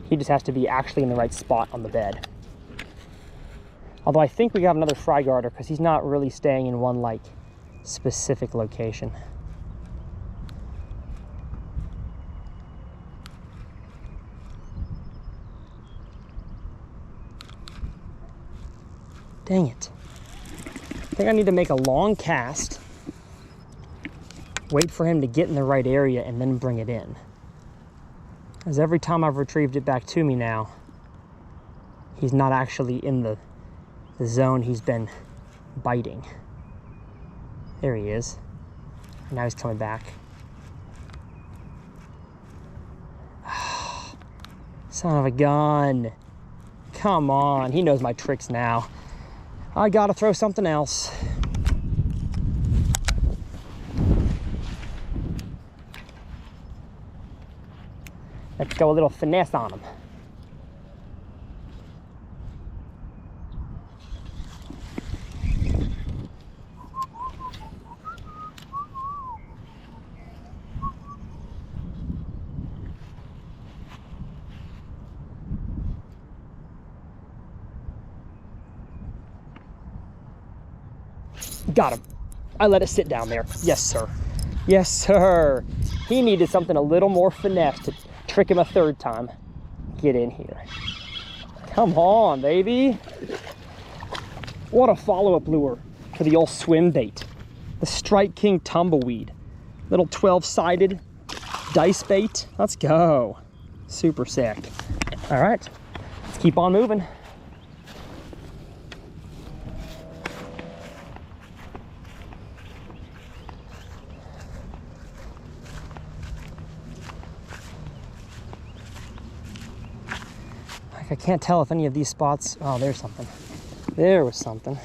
he just has to be actually in the right spot on the bed. Although I think we have another fry garter because he's not really staying in one like specific location. Dang it. I think I need to make a long cast, wait for him to get in the right area, and then bring it in. Because every time I've retrieved it back to me now, he's not actually in the zone he's been biting. There he is. Now he's coming back. Son of a gun. Come on, he knows my tricks now. I gotta throw something else. Let's go a little finesse on him. Got him. I let it sit down there. Yes, sir. Yes, sir. He needed something a little more finesse to trick him a third time. Get in here. Come on, baby. What a follow-up lure for the old swim bait. The Strike King Tumbleweed. Little 12-sided dice bait. Let's go. Super sick. All right, let's keep on moving. I can't tell if any of these spots, oh, there's something. There was something.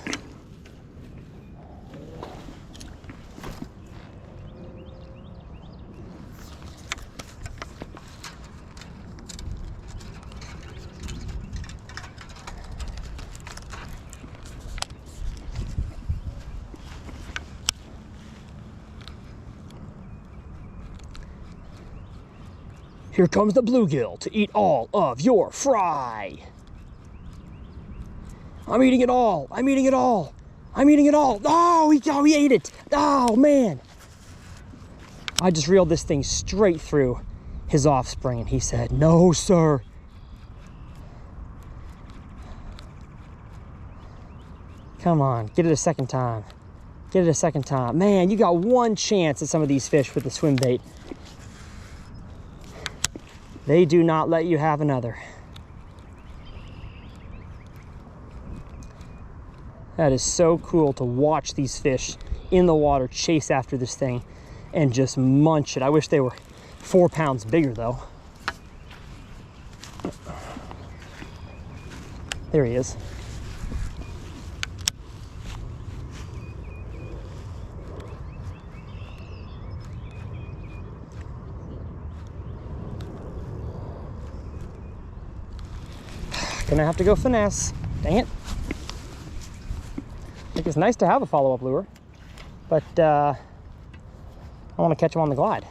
Here comes the bluegill to eat all of your fry. I'm eating it all. I'm eating it all. I'm eating it all. Oh, he ate it. Oh, man. I just reeled this thing straight through his offspring, and he said, no, sir. Come on, get it a second time. Get it a second time. Man, you got one chance at some of these fish with the swim bait. They do not let you have another. That is so cool to watch these fish in the water chase after this thing and just munch it. I wish they were 4 pounds bigger though. There he is. Gonna have to go finesse. Dang it. I think it's nice to have a follow-up lure, but I want to catch him on the glide.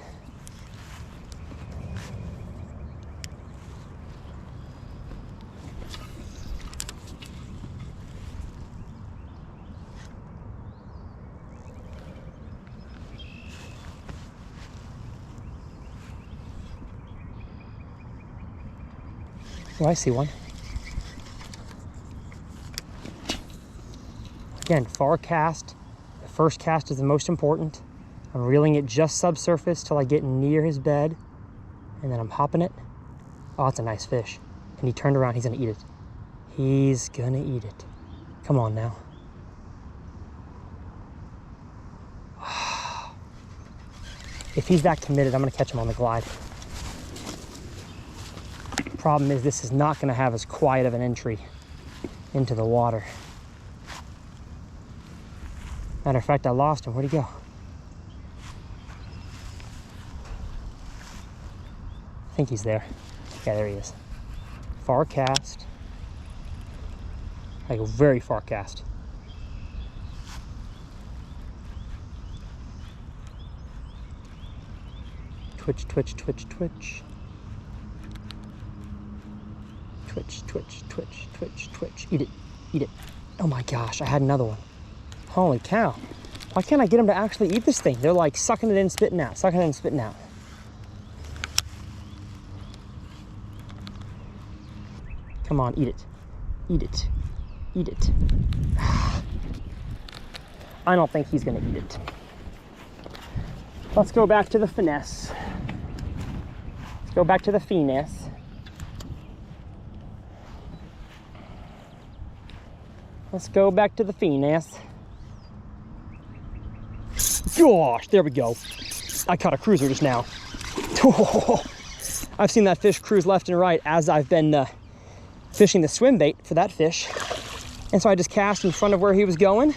Oh, I see one. Again, far cast. The first cast is the most important. I'm reeling it just subsurface till I get near his bed, and then I'm hopping it. Oh, that's a nice fish. And he turned around, he's gonna eat it. He's gonna eat it. Come on now. If he's that committed, I'm gonna catch him on the glide. Problem is, this is not gonna have as quiet of an entry into the water. Matter of fact, I lost him. Where'd he go? I think he's there. Yeah, there he is. Far cast. Like a very far cast. Twitch, twitch, twitch, twitch. Twitch, twitch, twitch, twitch, twitch. Eat it, eat it. Oh my gosh, I had another one. Holy cow. Why can't I get them to actually eat this thing? They're like sucking it in, spitting out, sucking it in, spitting out. Come on, eat it. Eat it. Eat it. I don't think he's gonna eat it. Let's go back to the finesse. Let's go back to the finesse. Let's go back to the finesse. Gosh, there we go. I caught a cruiser just now. I've seen that fish cruise left and right as I've been fishing the swim bait for that fish. And so I just cast in front of where he was going,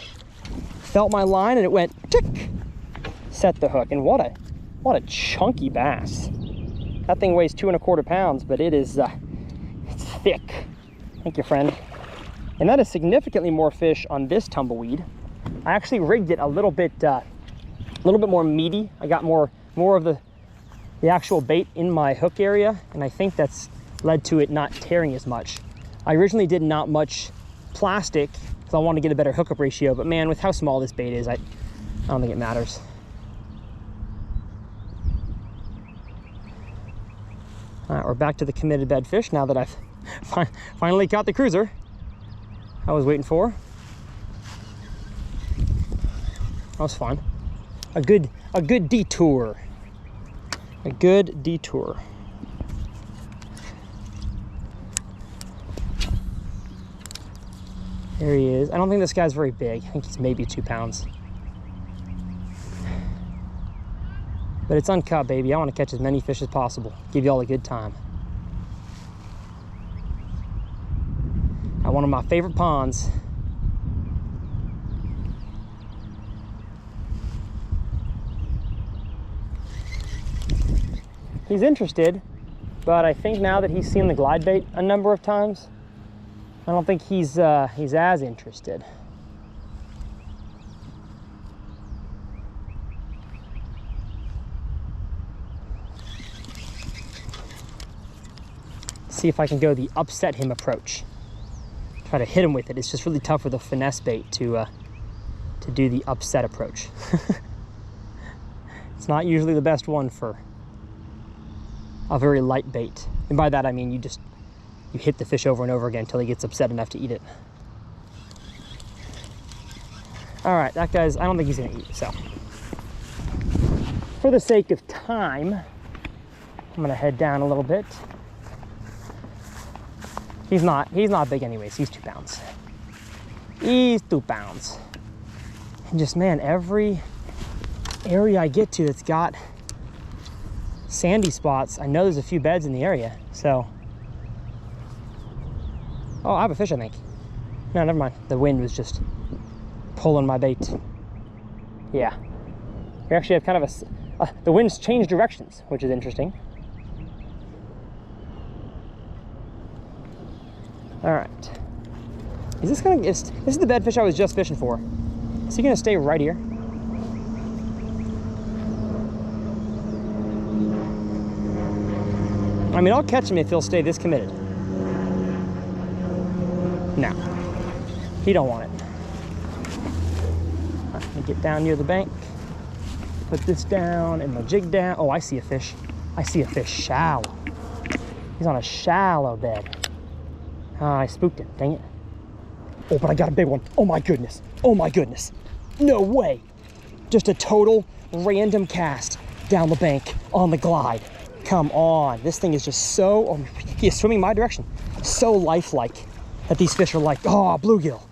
felt my line, and it went tick, set the hook. And what a chunky bass. That thing weighs 2¼ pounds, but it is it's thick. Thank you, friend. And that is significantly more fish on this tumbleweed. I actually rigged it a little bit more meaty. I got more of the actual bait in my hook area, and I think that's led to it not tearing as much. I originally did not much plastic because I wanted to get a better hookup ratio, but man, with how small this bait is, I don't think it matters. All right, we're back to the committed bed fish now that I've finally caught the cruiser I was waiting for. That was fun. A good detour. A good detour. There he is. I don't think this guy's very big. I think he's maybe 2 pounds. But it's uncut, baby. I want to catch as many fish as possible. Give y'all a good time. At one of my favorite ponds. He's interested, but I think now that he's seen the glide bait a number of times, I don't think he's as interested. See if I can go the upset him approach. Try to hit him with it. It's just really tough with a finesse bait to do the upset approach. It's not usually the best one for a very light bait. And by that I mean you hit the fish over and over again until he gets upset enough to eat it. All right, that guy's, I don't think he's gonna eat, so. For the sake of time, I'm gonna head down a little bit. He's not big anyways, he's 2 pounds. He's 2 pounds. And just, man, every area I get to that's got sandy spots, I know there's a few beds in the area, so. Oh, I have a fish, I think. No, never mind. The wind was just pulling my bait. Yeah. We actually have kind of the wind's changed directions, which is interesting. All right. Is this gonna, this is the bed fish I was just fishing for. Is he gonna stay right here? I mean, I'll catch him if he'll stay this committed. No, he don't want it. Let me get down near the bank. Put this down and my jig down. Oh, I see a fish. I see a fish shallow. He's on a shallow bed. I spooked him, dang it. Oh, but I got a big one. Oh my goodness. Oh my goodness. No way. Just a total random cast down the bank on the glide. Come on. This thing is just so, oh, he is swimming my direction. So lifelike that these fish are like, oh, bluegill.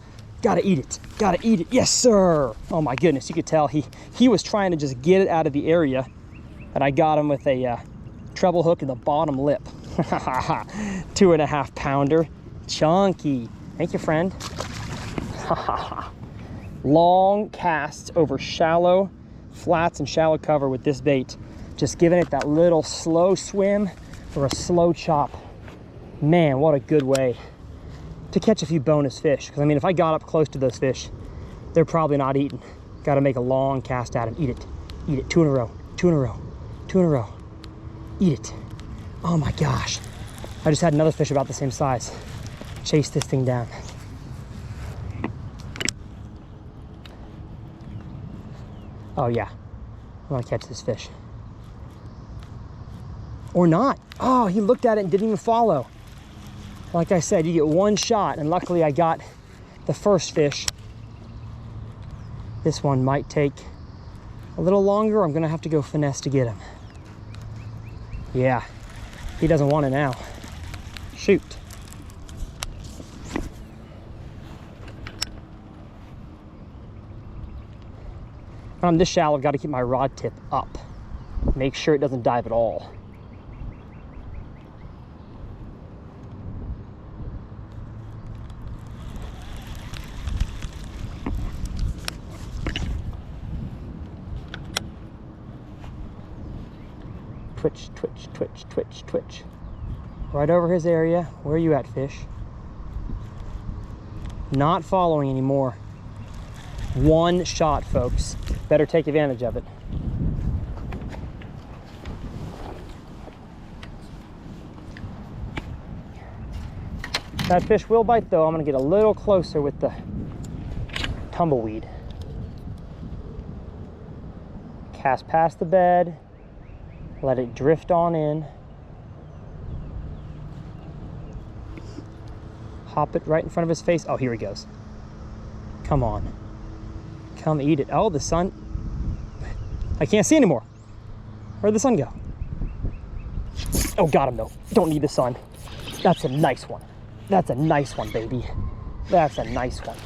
Gotta eat it. Gotta eat it. Yes, sir. Oh my goodness. You could tell he was trying to just get it out of the area, and I got him with a treble hook in the bottom lip. 2.5 pounder. Chunky. Thank you, friend. Long casts over shallow flats and shallow cover with this bait. Just giving it that little slow swim or a slow chop. Man, what a good way to catch a few bonus fish. Because I mean, if I got up close to those fish, they're probably not eating. Got to make a long cast at them. Eat it. Eat it. 2 in a row. 2 in a row. 2 in a row. Eat it. Oh my gosh. I just had another fish about the same size. Chase this thing down. Oh yeah, I'm gonna catch this fish. Or not. Oh, he looked at it and didn't even follow. Like I said, you get one shot, and luckily I got the first fish. This one might take a little longer. I'm gonna have to go finesse to get him. Yeah, he doesn't want it now. Shoot. On this shallow, I've got to keep my rod tip up. Make sure it doesn't dive at all. Twitch, twitch, twitch, twitch, twitch. Right over his area. Where are you at, fish? Not following anymore. One shot, folks. Better take advantage of it. That fish will bite though. I'm gonna get a little closer with the tumbleweed. Cast past the bed. Let it drift on in. Hop it right in front of his face. Oh, here he goes. Come on. Come eat it. Oh, the sun. I can't see anymore. Where'd the sun go? Oh, got him though. Don't need the sun. That's a nice one. That's a nice one, baby. That's a nice one.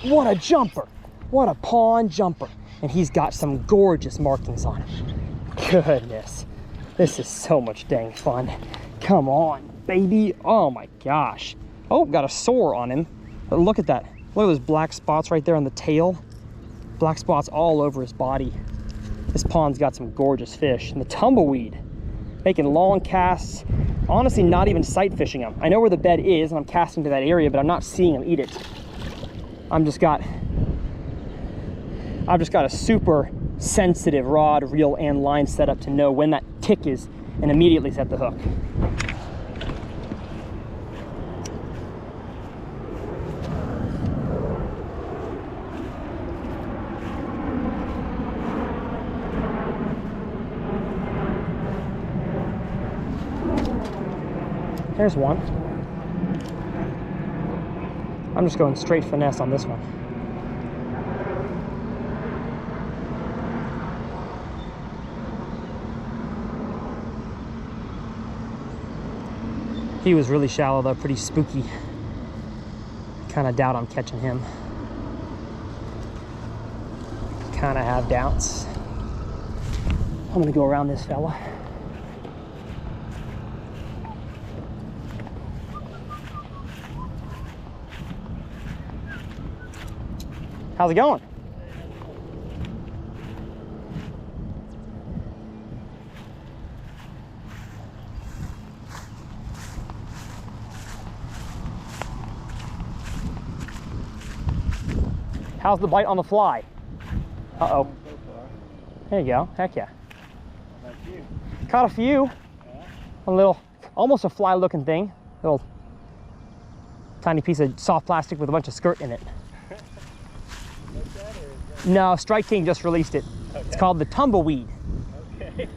What a jumper. What a pond jumper. And he's got some gorgeous markings on him. Goodness. This is so much dang fun. Come on, baby. Oh my gosh. Oh, got a sore on him. But look at that. Look at those black spots right there on the tail. Black spots all over his body. This pond's got some gorgeous fish. And the tumbleweed, making long casts. Honestly, not even sight fishing them. I know where the bed is and I'm casting to that area, but I'm not seeing him eat it. I've just got a super sensitive rod, reel, and line setup to know when that tick is and immediately set the hook. There's one. I'm just going straight finesse on this one. He was really shallow though, pretty spooky. Kind of doubt I'm catching him. kind of have doubts. I'm gonna go around this fella. How's it going? How's the bite on the fly? Uh-oh. There you go. Heck yeah. Caught a few. Yeah. A little, almost a fly looking thing. Little tiny piece of soft plastic with a bunch of skirt in it. No, Strike King just released it. Okay. It's called the tumbleweed. Okay.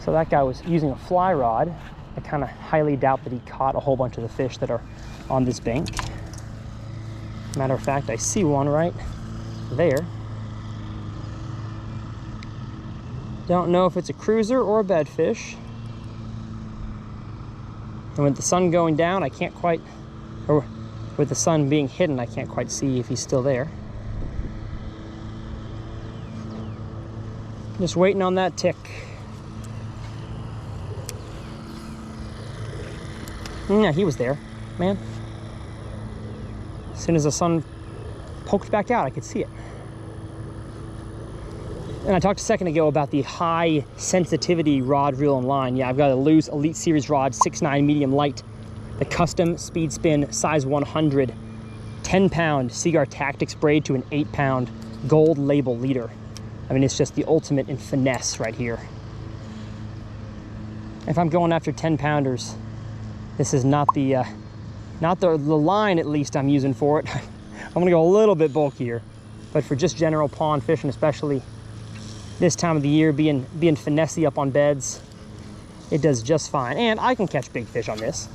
So that guy was using a fly rod. I kind of highly doubt that he caught a whole bunch of the fish that are on this bank. Matter of fact, I see one right there. Don't know if it's a cruiser or a bedfish. And with the sun going down, I can't quite, or with the sun being hidden, I can't quite see if he's still there. Just waiting on that tick. Yeah, he was there, man. As soon as the sun poked back out, I could see it. And I talked a second ago about the high sensitivity rod, reel, and line. Yeah, I've got a loose Elite Series rod, 6'9" medium light, the custom speed spin size 100, 10-pound Seaguar Tactics braid to an 8-pound gold label leader. I mean, it's just the ultimate in finesse right here. If I'm going after 10-pounders, this is not the line, at least, I'm using for it. I'm gonna go a little bit bulkier, but for just general pond fishing, especially this time of the year, being finessey up on beds, it does just fine. And I can catch big fish on this.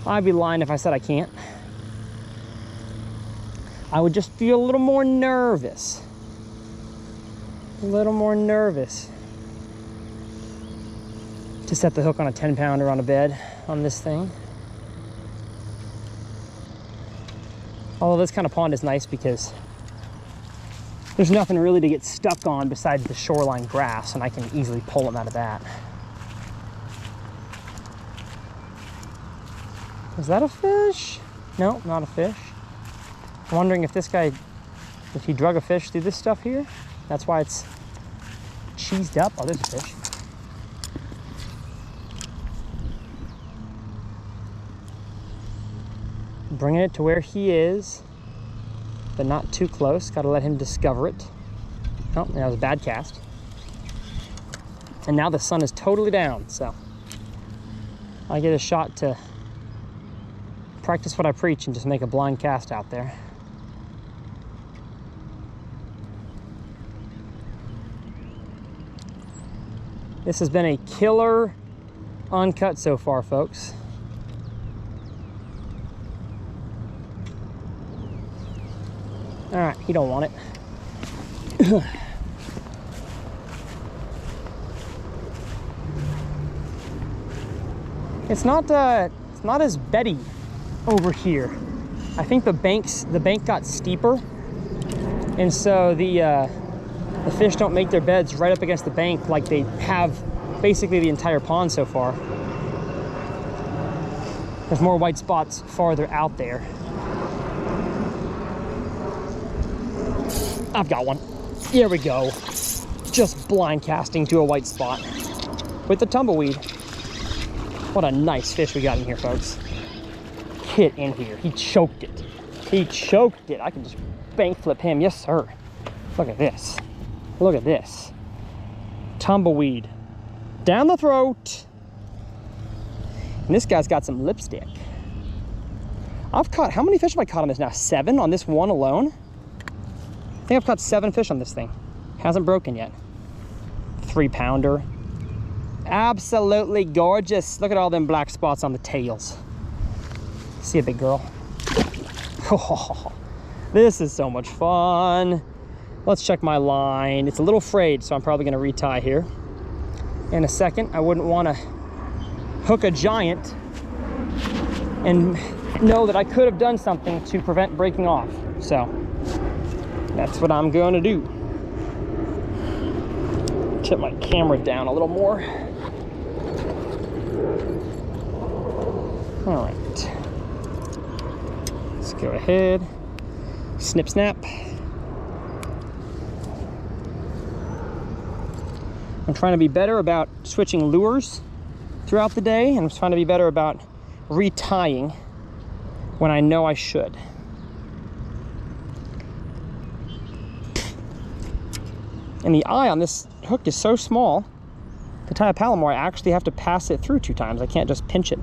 I'd be lying if I said I can't. I would just feel a little more nervous. A little more nervous to set the hook on a 10-pounder on a bed on this thing. Although this kind of pond is nice because there's nothing really to get stuck on besides the shoreline grass, and I can easily pull them out of that. Is that a fish? No, not a fish. I'm wondering if this guy, if he drug a fish through this stuff here. That's why it's cheesed up. Oh, there's a fish. Bringing it to where he is, but not too close. Got to let him discover it. Oh, that was a bad cast. And now the sun is totally down, so I get a shot to practice what I preach and just make a blind cast out there. This has been a killer uncut so far, folks. All right, he don't want it. It's not as beddy over here. I think the bank got steeper, and so the fish don't make their beds right up against the bank like they have basically the entire pond so far. There's more white spots farther out there. I've got one. Here we go. Just blind casting to a white spot with the tumbleweed. What a nice fish we got in here, folks. Get in here. He choked it. He choked it. I can just bank flip him. Yes, sir. Look at this. Look at this. Tumbleweed. Down the throat. And this guy's got some lipstick. I've caught, how many fish have I caught on this now? 7 on this one alone? I think I've caught 7 fish on this thing. Hasn't broken yet. 3-pounder. Absolutely gorgeous. Look at all them black spots on the tails. See a big girl. Oh, this is so much fun. Let's check my line. It's a little frayed, so I'm probably gonna retie here in a second. I wouldn't wanna hook a giant and know that I could have done something to prevent breaking off. So that's what I'm going to do. Tip my camera down a little more. All right, let's go ahead, snip snap. I'm trying to be better about switching lures throughout the day, and I'm trying to be better about retying when I know I should. And the eye on this hook is so small, to tie a Palomar, I actually have to pass it through 2 times. I can't just pinch it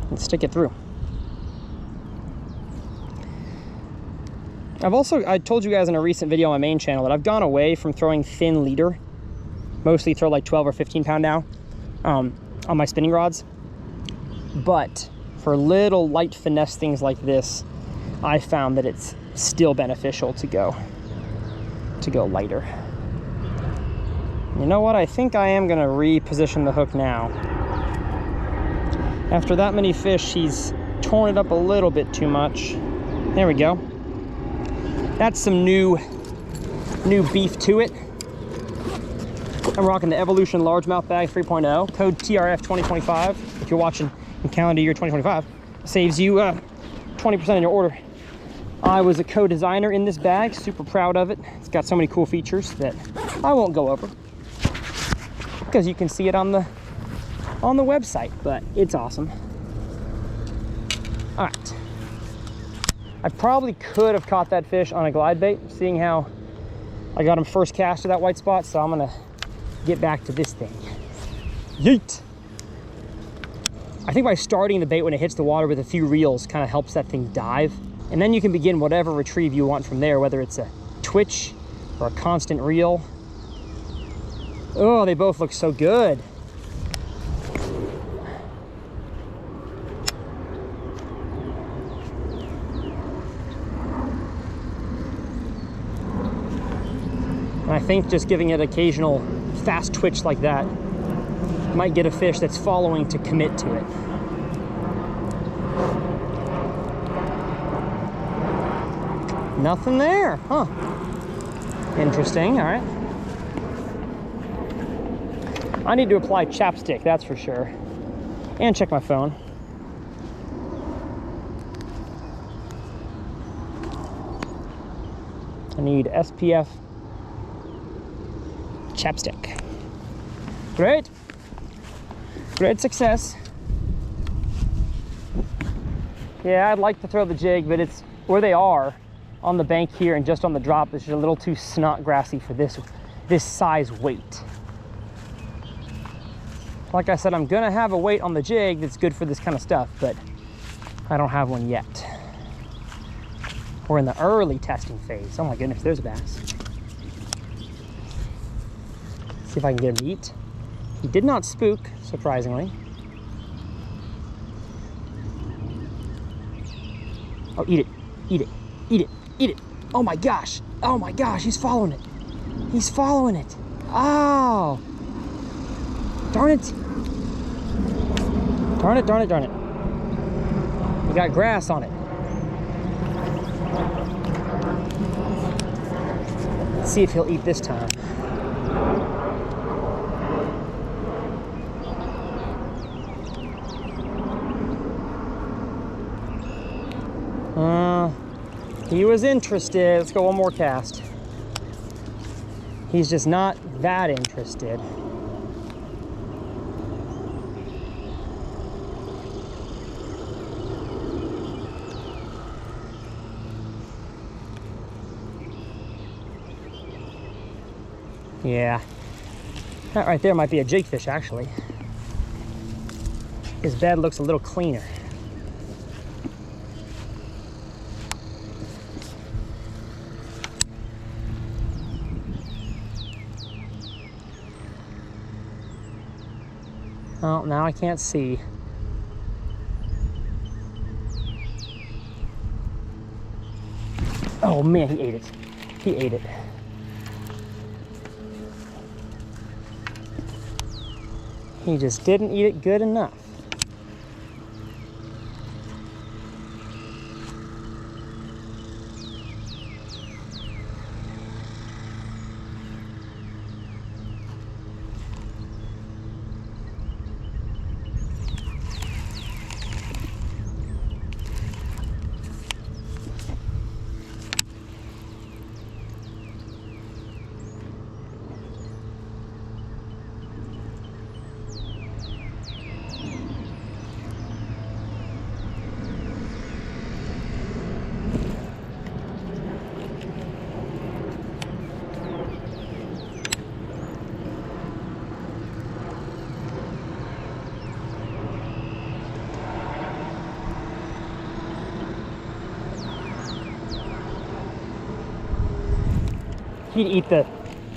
and stick it through. I told you guys in a recent video on my main channel that I've gone away from throwing thin leader, mostly throw like 12 or 15 pound now on my spinning rods. But for little light finesse things like this, I found that it's still beneficial to go lighter. You know what? I think I am gonna reposition the hook now. After that many fish, he's torn it up a little bit too much. There we go. That's some new beef to it. I'm rocking the Evolution Largemouth Bag 3.0, code TRF 2025. If you're watching in calendar year 2025, saves you 20% on your order. I was a co-designer in this bag, super proud of it. It's got so many cool features that I won't go over because you can see it on the website, but it's awesome. All right. I probably could have caught that fish on a glide bait, seeing how I got him first cast to that white spot, so I'm gonna get back to this thing. Yeet! I think by starting the bait when it hits the water with a few reels kind of helps that thing dive, and then you can begin whatever retrieve you want from there, whether it's a twitch or a constant reel. Oh, they both look so good. And I think just giving it occasional fast twitch like that might get a fish that's following to commit to it. Nothing there, huh? Interesting, all right. I need to apply chapstick, that's for sure. And check my phone. I need SPF chapstick. Great. Great success. Yeah, I'd like to throw the jig, but it's where they are on the bank here and just on the drop is just a little too snot grassy for this size weight. Like I said, I'm gonna have a weight on the jig that's good for this kind of stuff, but I don't have one yet. We're in the early testing phase. Oh my goodness, there's a bass. See if I can get him to eat. He did not spook, surprisingly. Oh, eat it, eat it, eat it, eat it. Oh my gosh, he's following it. He's following it. Oh, darn it. Darn it, darn it, darn it. You got grass on it. Let's see if he'll eat this time. He was interested. Let's go one more cast. He's just not that interested. Yeah, that right there might be a jigfish, actually. His bed looks a little cleaner. Oh, now I can't see. Oh man, he ate it. He ate it. He just didn't eat it good enough. He'd eat the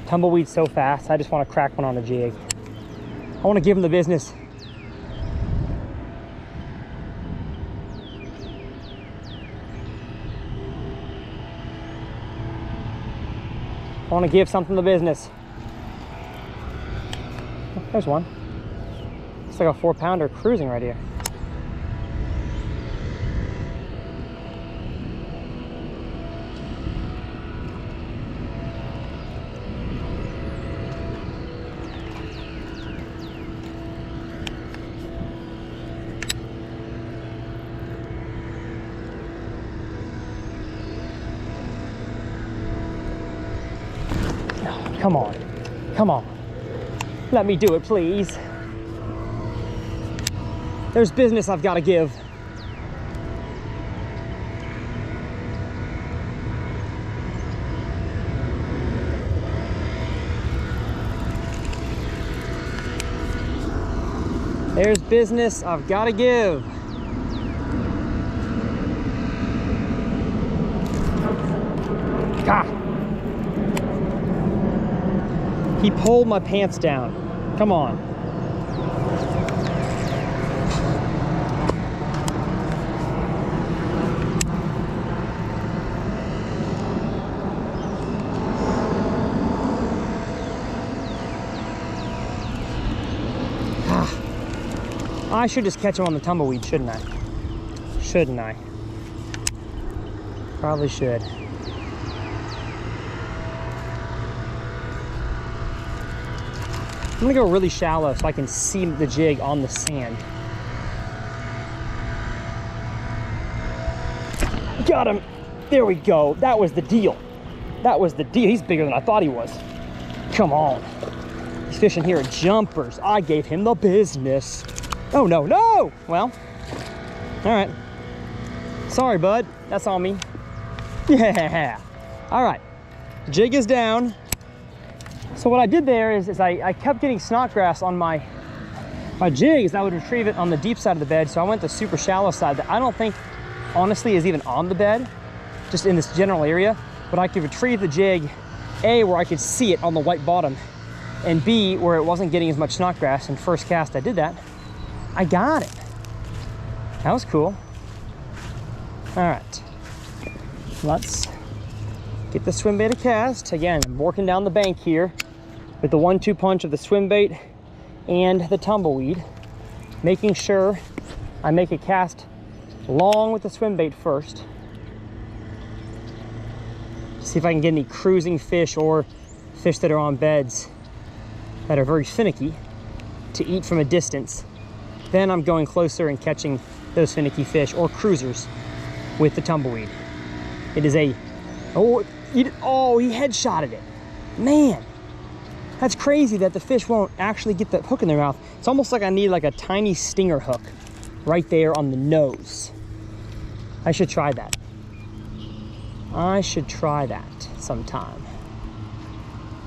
tumbleweed so fast. I just want to crack one on the jig. I want to give him the business. I want to give something the business. Oh, there's one. It's like a 4-pounder cruising right here. Come on, come on. Let me do it, please. There's business I've got to give. There's business I've got to give. Ah. He pulled my pants down. Come on. I should just catch him on the tumbleweed, shouldn't I? Shouldn't I? Probably should. I'm gonna go really shallow so I can see the jig on the sand. Got him. There we go. That was the deal. That was the deal. He's bigger than I thought he was. Come on. He's fishing here at jumpers. I gave him the business. Oh, no, no. Well, all right. Sorry, bud. That's on me. Yeah. All right. Jig is down. So what I did there is I kept getting snodgrass on my jigs. I would retrieve it on the deep side of the bed. So I went the super shallow side that I don't think, honestly, is even on the bed, just in this general area. But I could retrieve the jig, A, where I could see it on the white bottom, and B, where it wasn't getting as much snodgrass. And first cast I did that. I got it. That was cool. All right. Let's get the swim bait a cast. Again, I'm working down the bank here with the 1-2 punch of the swim bait and the tumbleweed, making sure I make a cast long with the swim bait first. See if I can get any cruising fish or fish that are on beds that are very finicky to eat from a distance. Then I'm going closer and catching those finicky fish or cruisers with the tumbleweed. It is a, oh, he headshotted it. Man, that's crazy that the fish won't actually get the hook in their mouth. It's almost like I need like a tiny stinger hook right there on the nose. I should try that. I should try that sometime.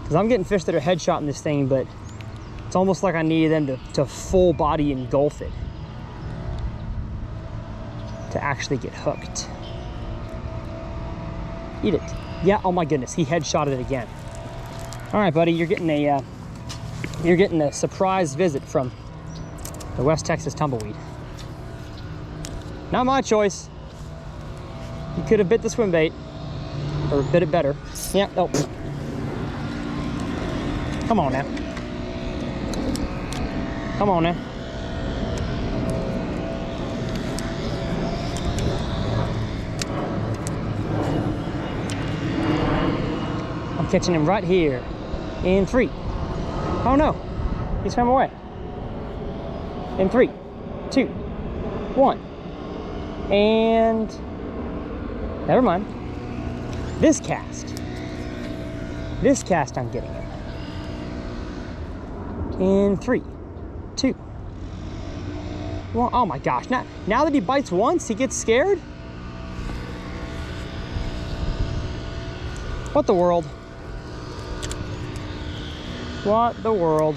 Because I'm getting fish that are headshot in this thing, but it's almost like I need them to full body engulf it to actually get hooked. Eat it. Yeah, oh my goodness, he headshotted it again. All right, buddy, you're getting a surprise visit from the West Texas tumbleweed. Not my choice. You could have bit the swim bait, or bit it better. Yeah, oh. Come on now. Come on now. I'm catching him right here in 3. Oh no, he swam away. In 3, 2, 1. And never mind. This cast I'm getting him. In 3, 2, 1. Oh my gosh, now that he bites once, he gets scared? What the world? What the world?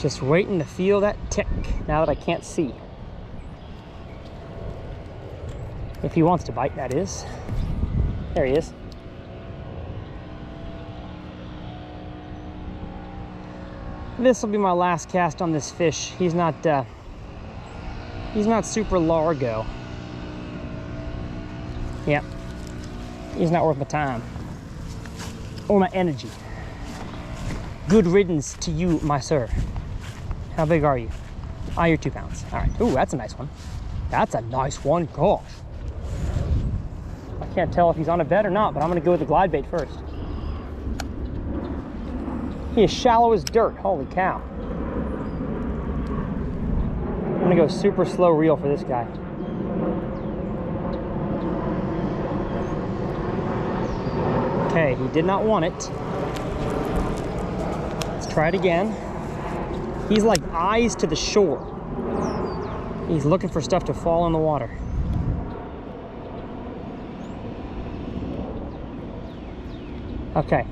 Just waiting to feel that tick now that I can't see. If he wants to bite, that is. There he is. This will be my last cast on this fish. He's not super largo. Yep. He's not worth my time or my energy. Good riddance to you, my sir. How big are you? Ah, you're 2 pounds. All right. Ooh, that's a nice one. That's a nice one. Gosh. I can't tell if he's on a bed or not, but I'm gonna go with the glide bait first. He is shallow as dirt. Holy cow. I'm gonna go super slow reel for this guy. Okay, he did not want it. Let's try it again. He's like eyes to the shore. He's looking for stuff to fall in the water. Okay.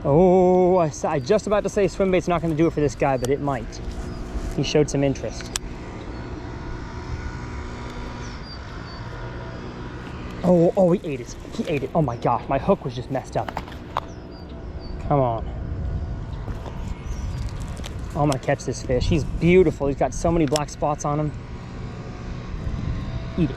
Oh, I just about to say swim bait's not going to do it for this guy, but it might. He showed some interest. Oh, he ate it. He ate it. Oh my gosh, my hook was just messed up. Come on. Oh, I'm gonna catch this fish. He's beautiful. He's got so many black spots on him. Eat it.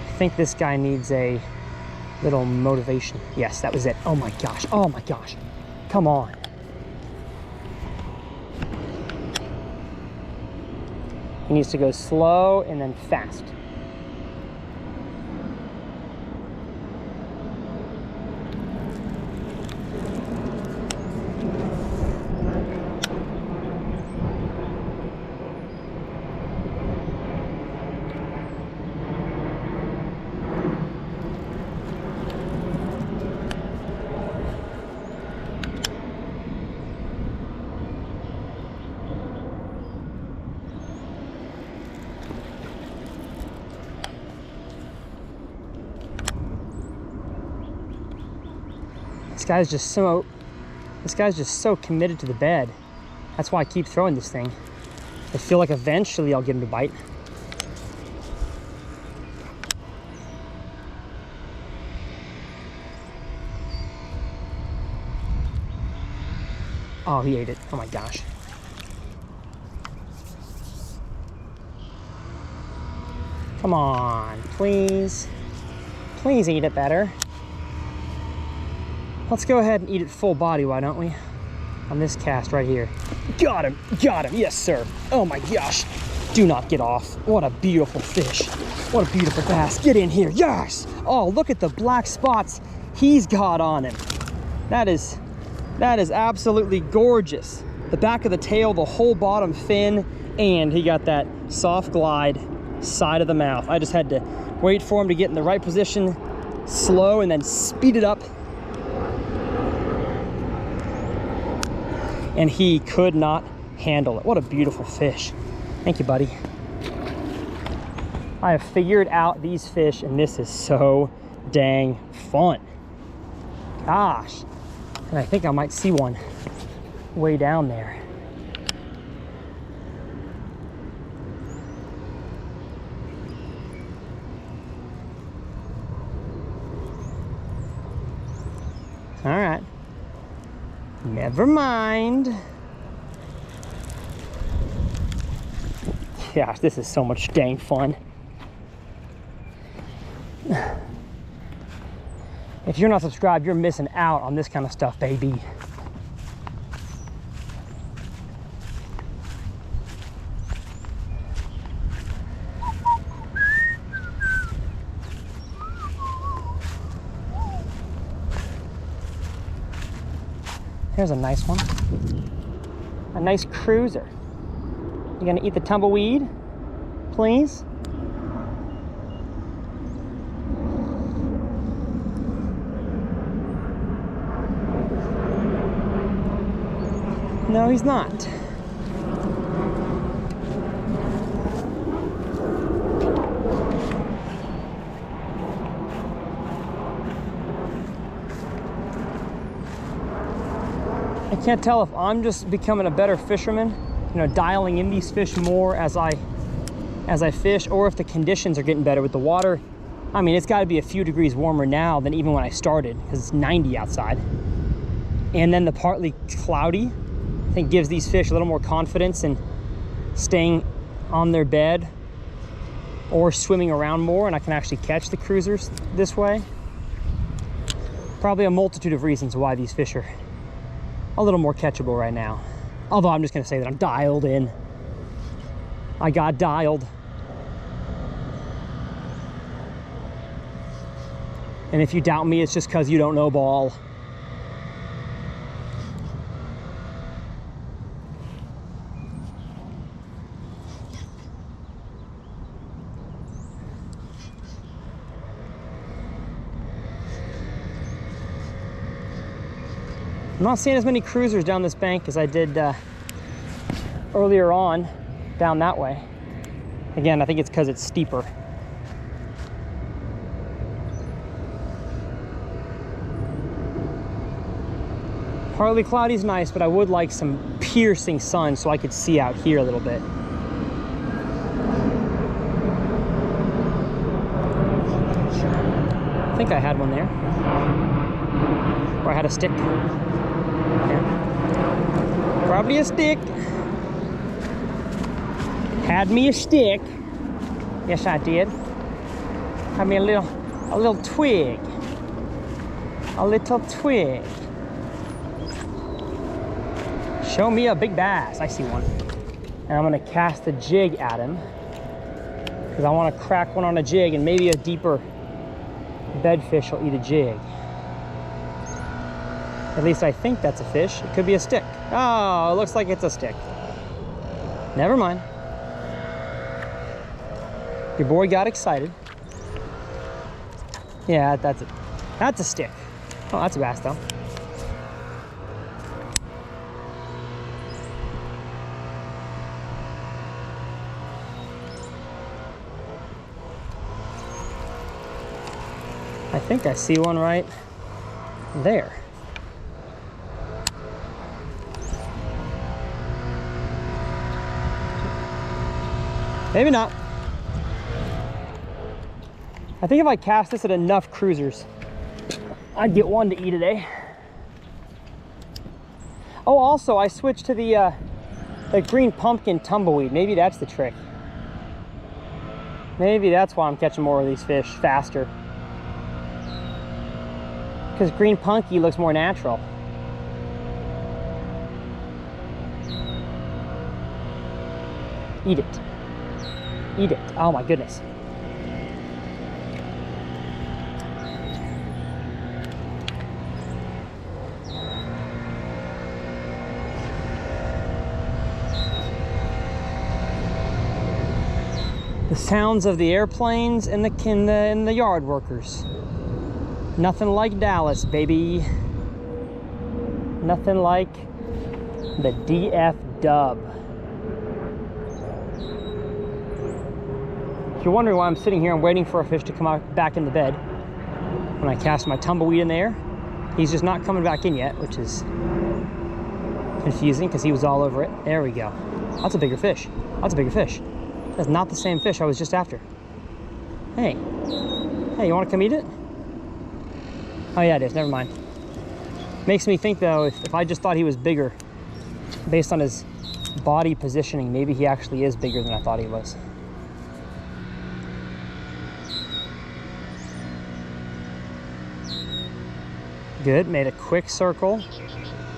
I think this guy needs a little motivation. Yes, that was it. Oh my gosh. Oh my gosh. Come on. He needs to go slow and then fast. This guy's just so committed to the bed. That's why I keep throwing this thing. I feel like eventually I'll get him to bite. Oh, he ate it. Oh my gosh. Come on, please. Please eat it better. Let's go ahead and eat it full body, why don't we? On this cast right here. Got him, yes sir. Oh my gosh, do not get off. What a beautiful fish. What a beautiful bass, get in here, yes! Oh, look at the black spots he's got on him. That is absolutely gorgeous. The back of the tail, the whole bottom fin, and he got that soft glide side of the mouth. I just had to wait for him to get in the right position, slow, and then speed it up. And he could not handle it. What a beautiful fish. Thank you, buddy. I have figured out these fish, and this is so dang fun. Gosh. And I think I might see one way down there. All right. Never mind. Gosh, this is so much dang fun. If you're not subscribed, you're missing out on this kind of stuff, baby. Here's a nice one. A nice cruiser. You gonna eat the tumbleweed, please? No, he's not. Can't tell if I'm just becoming a better fisherman, you know, dialing in these fish more as I fish, or if the conditions are getting better with the water. I mean, it's got to be a few degrees warmer now than even when I started, because it's 90 outside. And then the partly cloudy, I think, gives these fish a little more confidence in staying on their bed or swimming around more, and I can actually catch the cruisers this way. Probably a multitude of reasons why these fish are a little more catchable right now. Although I'm just gonna say that I'm dialed in. I got dialed. And if you doubt me, it's just because you don't know ball. I'm not seeing as many cruisers down this bank as I did earlier on down that way. Again, I think it's because it's steeper. Partly cloudy is nice, but I would like some piercing sun so I could see out here a little bit. I think I had one there. Or I had a stick. Yeah. Probably a stick. Had me a stick. Yes, I did. Had me a little twig. A little twig. Show me a big bass. I see one. And I'm gonna cast a jig at him, because I want to crack one on a jig, and maybe a deeper bedfish will eat a jig. At least I think that's a fish. It could be a stick. Oh, it looks like it's a stick. Never mind. Your boy got excited. Yeah, that's it. That's a stick. Oh, that's a bass though. I think I see one right there. Maybe not. I think if I cast this at enough cruisers, I'd get one to eat today. Oh, also, I switched to the green pumpkin tumbleweed. Maybe that's the trick. Maybe that's why I'm catching more of these fish faster. Because green punky looks more natural. Eat it. Eat it. Oh my goodness. The sounds of the airplanes and the yard workers. Nothing like Dallas, baby. Nothing like the DF dub. If you're wondering why I'm sitting here and waiting for a fish to come out back in the bed, when I cast my tumbleweed in there, he's just not coming back in yet, which is confusing because he was all over it. There we go. That's a bigger fish. That's a bigger fish. That's not the same fish I was just after. Hey. Hey, you want to come eat it? Oh yeah, it is. Never mind. Makes me think though, if I just thought he was bigger, based on his body positioning, maybe he actually is bigger than I thought he was. Good, made a quick circle.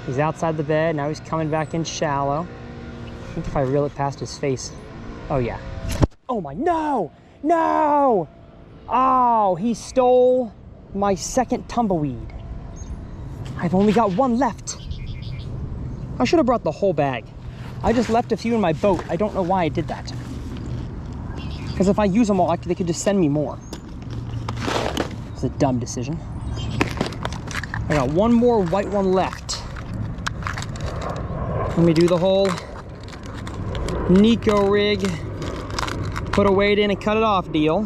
He's outside the bed, now he's coming back in shallow. I think if I reel it past his face. Oh yeah. Oh my, no! No! Oh, he stole my second tumbleweed. I've only got one left. I should have brought the whole bag. I just left a few in my boat. I don't know why I did that. Because if I use them all, they could just send me more. It's a dumb decision. I got one more white one left. Let me do the whole Nico rig, put a weight in and cut it off deal.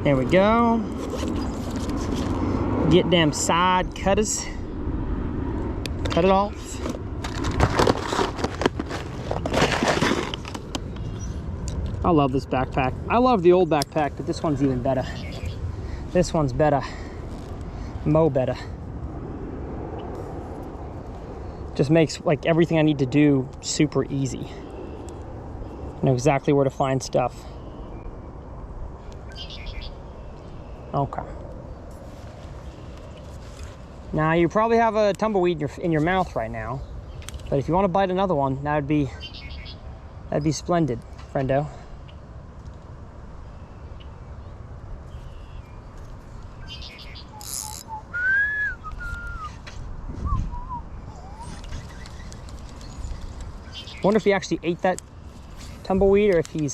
There we go. Get them side cutters. Cut it off. I love this backpack. I love the old backpack, but this one's even better. This one's better. Mo better. Just makes like everything I need to do super easy. I know exactly where to find stuff. Okay. Now you probably have a tumbleweed in your mouth right now, but if you want to bite another one, that'd be splendid, friendo. Wonder if he actually ate that tumbleweed or if he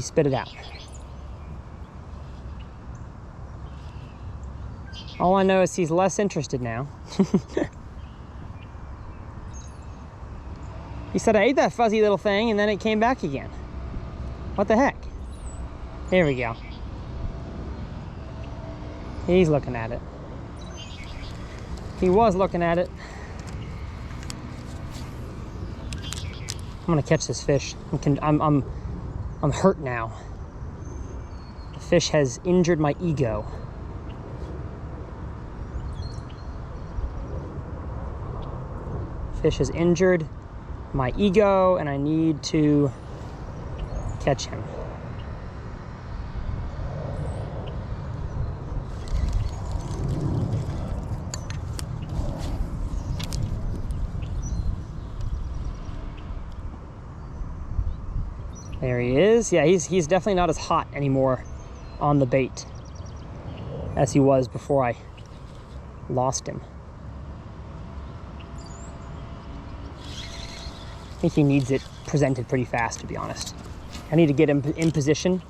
spit it out. All I know is he's less interested now. He said, I ate that fuzzy little thing, and then it came back again. What the heck? Here we go. He's looking at it. He was looking at it. I'm gonna catch this fish. I'm hurt now. The fish has injured my ego. Fish has injured my ego, and I need to catch him. There he is. Yeah, he's definitely not as hot anymore on the bait as he was before I lost him. I think he needs it presented pretty fast, to be honest. I need to get him in position,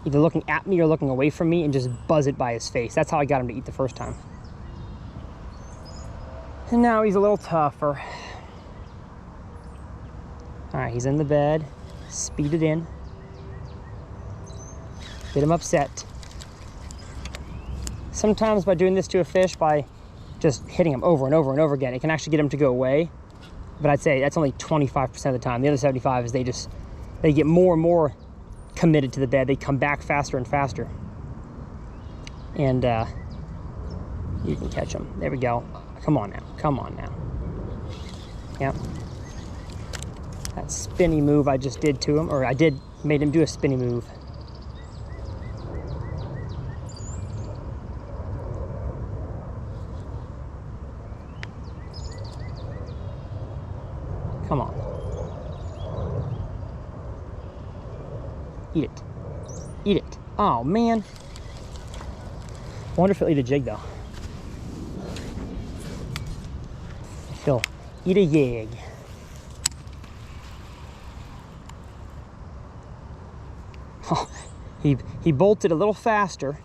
either looking at me or looking away from me, and just buzz it by his face. That's how I got him to eat the first time. And now he's a little tougher. All right, he's in the bed. Speed it in. Get him upset. Sometimes by doing this to a fish, by just hitting him over and over and over again, it can actually get him to go away. But I'd say that's only 25% of the time. The other 75 is they get more and more committed to the bed. They come back faster and faster. And you can catch them. There we go. Come on now. Come on now. Yep. That spinny move I just did to him, or made him do a spinny move. Come on. Eat it. Eat it. Oh, man. I wonder if he'll eat a jig, though. If he'll eat a yig. Oh, he bolted a little faster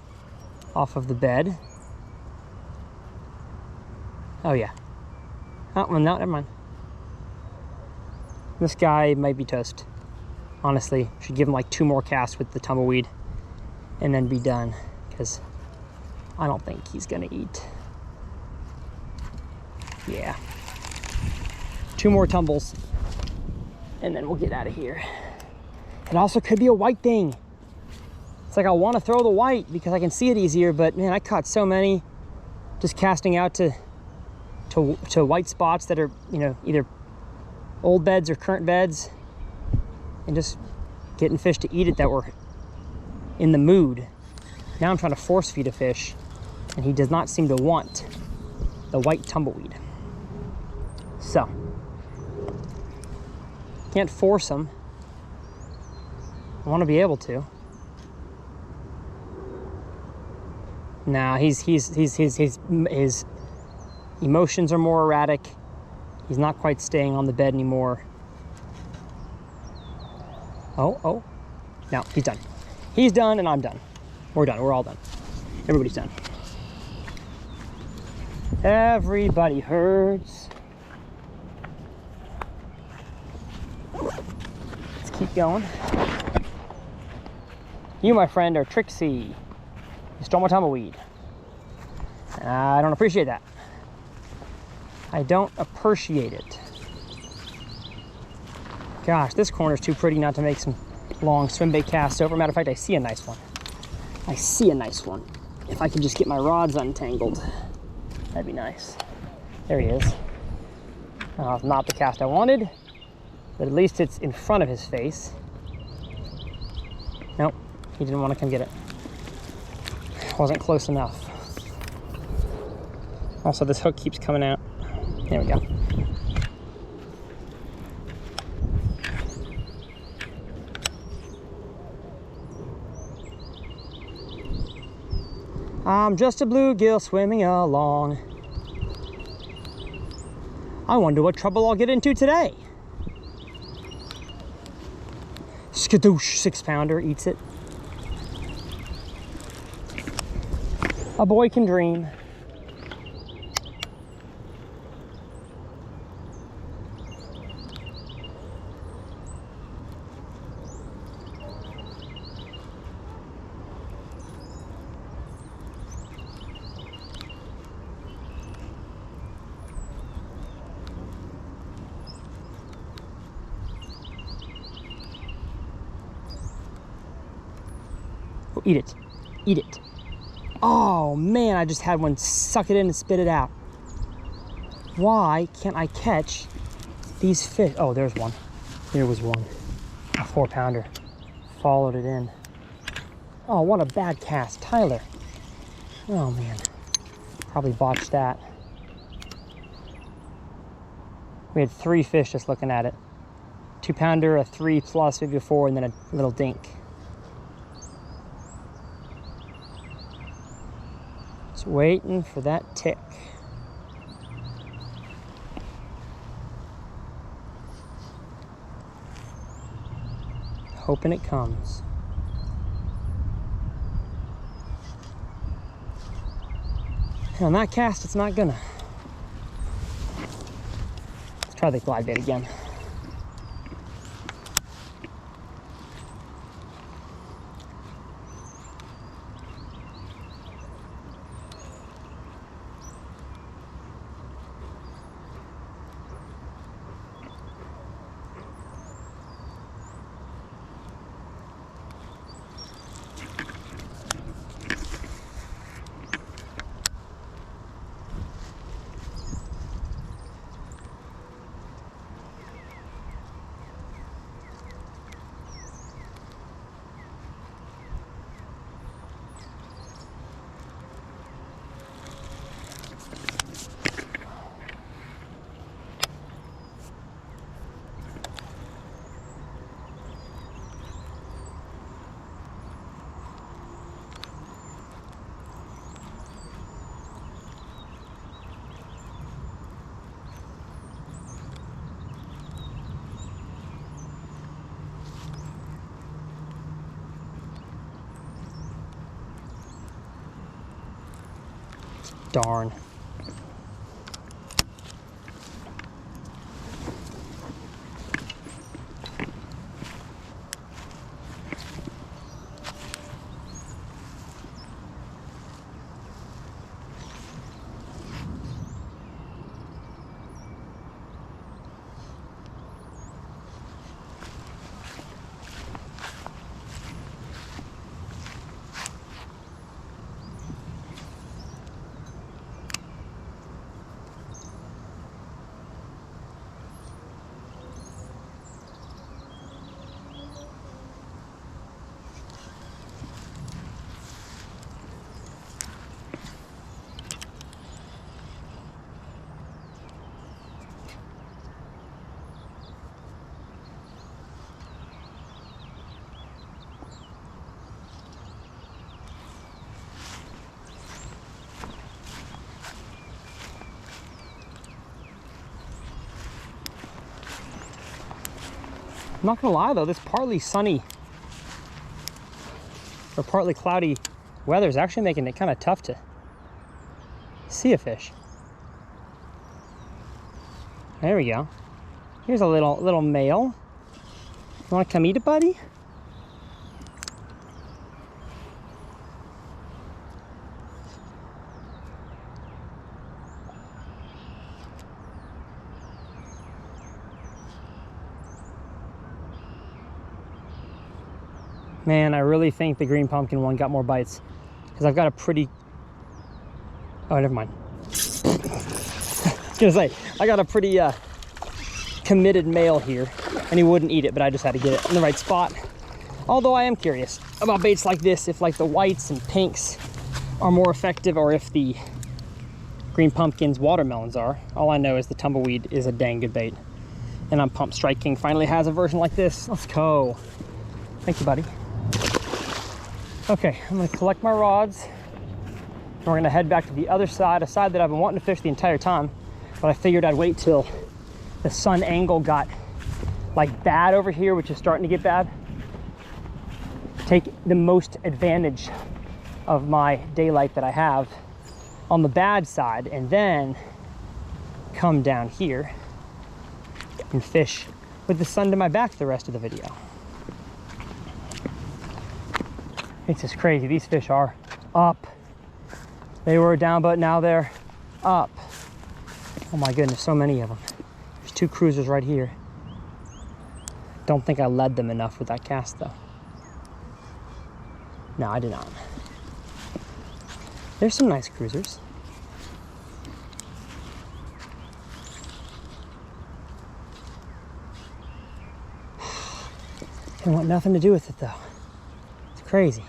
off of the bed. Oh, yeah. Oh, well, no, never mind. This guy might be toast. Honestly, should give him like 2 more casts with the tumbleweed and then be done, because I don't think he's gonna eat. Yeah. 2 more tumbles and then we'll get out of here. It also could be a white thing. It's like I want to throw the white because I can see it easier, but man, I caught so many just casting out to white spots that are, you know, either old beds or current beds, and just getting fish to eat it that were in the mood. Now I'm trying to force feed a fish, and he does not seem to want the white tumbleweed. So, can't force him. I want to be able to. Now his emotions are more erratic. He's not quite staying on the bed anymore. Oh. No, he's done. He's done and I'm done. We're done. We're all done. Everybody's done. Everybody hurts. Let's keep going. You, my friend, are Trixie. You stole my tumbleweed. I don't appreciate that. I don't appreciate it. Gosh, this corner's too pretty not to make some long swim bait casts over. Matter of fact, I see a nice one. I see a nice one. If I could just get my rods untangled, that'd be nice. There he is. Not the cast I wanted, but at least it's in front of his face. Nope, he didn't want to come get it. Wasn't close enough. Also, this hook keeps coming out. There we go. I'm just a bluegill swimming along. I wonder what trouble I'll get into today. Skadoosh, 6-pounder, eats it. A boy can dream. Oh, eat it, eat it. Oh man, I just had one suck it in and spit it out. Why can't I catch these fish? Oh, there's one. There was one. A 4-pounder. Followed it in. Oh, what a bad cast. Tyler. Oh man. Probably botched that. We had 3 fish just looking at it. 2-pounder, a 3+, maybe a 4, and then a little dink. Just waiting for that tick. Hoping it comes. And on that cast, it's not gonna. Let's try the glide bait again. Darn. I'm not gonna lie though, this partly sunny or partly cloudy weather is actually making it kind of tough to see a fish. There we go. Here's a little male. You wanna come eat it, buddy? Man, I really think the green pumpkin one got more bites because I've got a pretty, oh, never mind. I was gonna say, I got a pretty committed male here, and he wouldn't eat it, but I just had to get it in the right spot. Although I am curious about baits like this, if like the whites and pinks are more effective, or if the green pumpkins, watermelons are. All I know is the tumbleweed is a dang good bait. And I'm pumped Strike King finally has a version like this. Let's go. Thank you, buddy. Okay, I'm gonna collect my rods. And we're gonna head back to the other side, a side that I've been wanting to fish the entire time, but I figured I'd wait till the sun angle got like bad over here, which is starting to get bad. Take the most advantage of my daylight that I have on the bad side, and then come down here and fish with the sun to my back the rest of the video. It's just crazy. These fish are up. They were down, but now they're up. Oh my goodness, so many of them. There's 2 cruisers right here. Don't think I led them enough with that cast though. No, I did not. There's some nice cruisers. I want nothing to do with it though. It's crazy.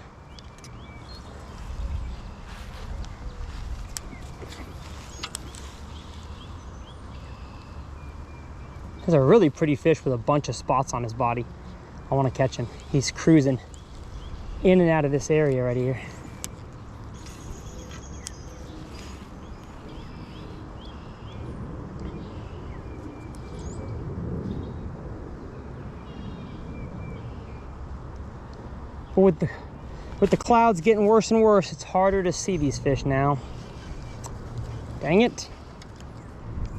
There's a really pretty fish with a bunch of spots on his body. I want to catch him. He's cruising in and out of this area right here. But with the clouds getting worse and worse, it's harder to see these fish now. Dang it.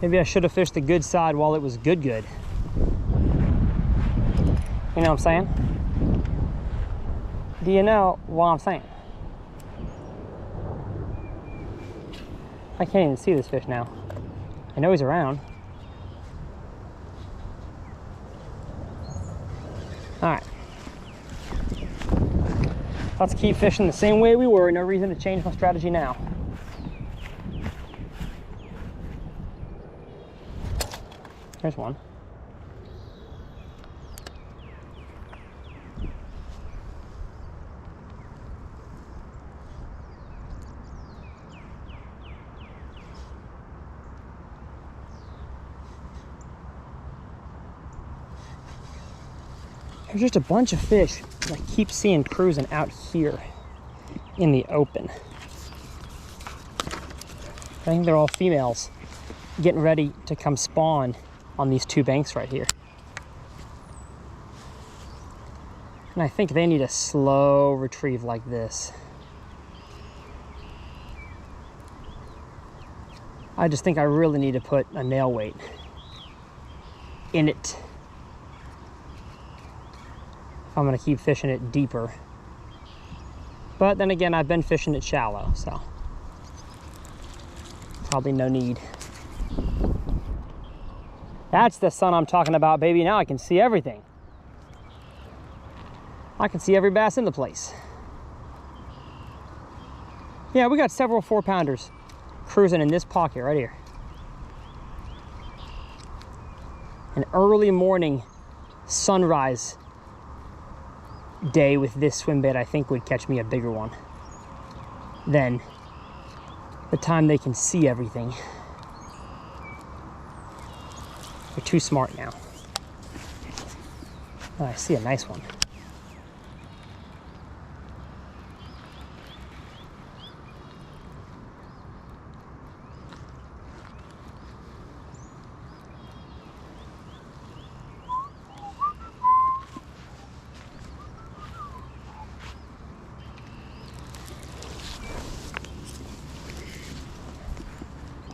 Maybe I should have fished the good side while it was good. You know what I'm saying? Do you know what I'm saying? I can't even see this fish now. I know he's around. All right. Let's keep fishing the same way we were. No reason to change my strategy now. There's one. There's just a bunch of fish I keep seeing cruising out here in the open. I think they're all females getting ready to come spawn on these 2 banks right here. And I think they need a slow retrieve like this. I just think I really need to put a nail weight in it if I'm gonna keep fishing it deeper. But then again, I've been fishing it shallow, so probably no need. That's the sun I'm talking about, baby. Now I can see everything. I can see every bass in the place. Yeah, we got several 4-pounders cruising in this pocket right here. An early morning sunrise day with this swim bait, I think, would catch me a bigger one than the time they can see everything. They're too smart now. Oh, I see a nice one.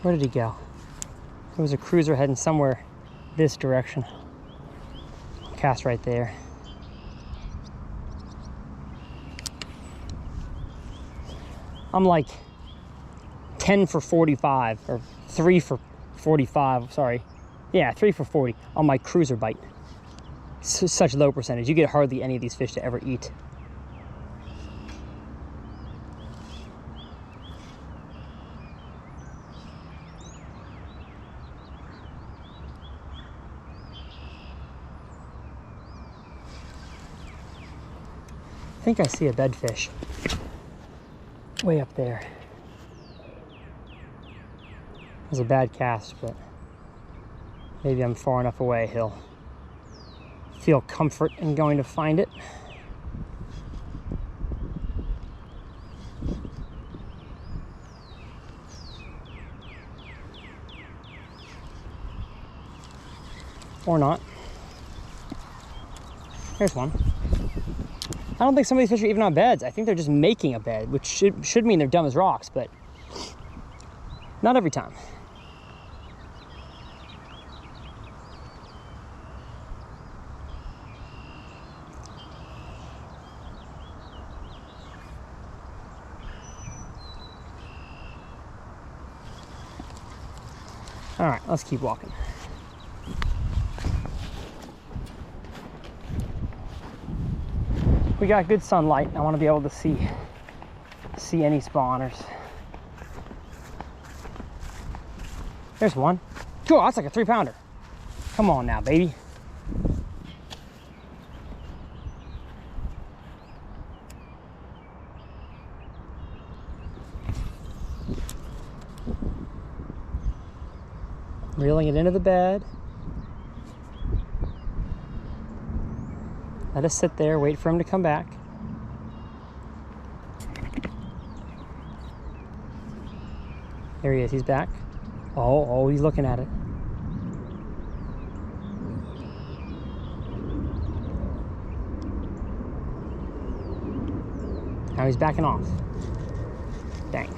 Where did he go? There was a cruiser heading somewhere this direction. Cast right there. I'm like 10 for 45, or 3 for 45, sorry. Yeah, 3 for 40 on my cruiser bite. Such low percentage. You get hardly any of these fish to ever eat. think I see a bedfish way up there. It was a bad cast, but maybe I'm far enough away he'll feel comfort in going to find it. Or not. Here's one. I don't think some of these fish are even on beds. I think they're just making a bed, which should mean they're dumb as rocks, but not every time. All right, let's keep walking. We got good sunlight. I want to be able to see any spawners. There's one. Oh, that's like a 3-pounder. Come on now, baby. Reeling it into the bed. Let us sit there, wait for him to come back. There he is, he's back. Oh, he's looking at it. Now he's backing off. Dang.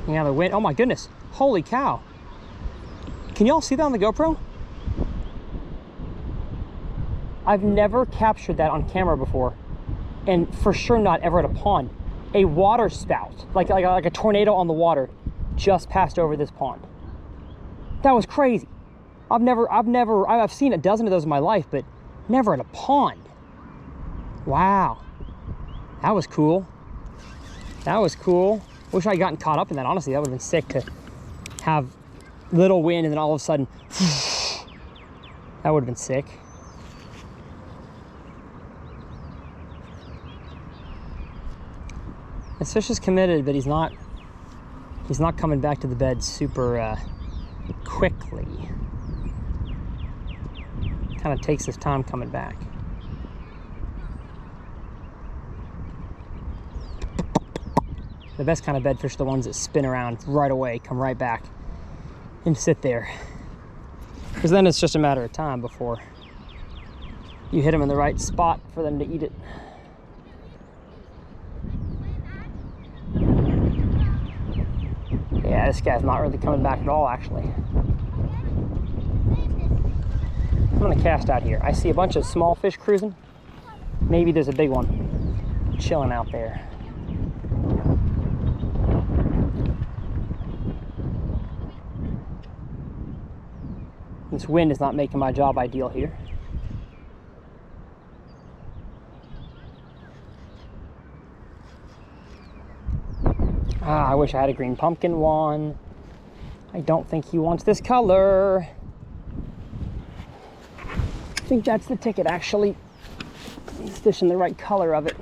Now the wind, oh my goodness, holy cow. Can y'all see that on the GoPro? I've never captured that on camera before, and for sure not ever at a pond. A water spout, like a tornado on the water, just passed over this pond. That was crazy. I've seen a dozen of those in my life, but never at a pond. Wow, that was cool. That was cool. Wish I had gotten caught up in that, honestly. That would have been sick to have little wind and then all of a sudden, that would have been sick. This fish is committed, but he's not coming back to the bed super quickly. Kind of takes his time coming back. The best kind of bedfish are the ones that spin around right away, come right back, and sit there. Because then it's just a matter of time before you hit them in the right spot for them to eat it. Yeah, this guy's not really coming back at all, actually. I'm gonna cast out here. I see a bunch of small fish cruising. Maybe there's a big one chilling out there. This wind is not making my job ideal here. I wish I had a green pumpkin one. I don't think he wants this color. I think that's the ticket, actually. He's fishing the right color of it.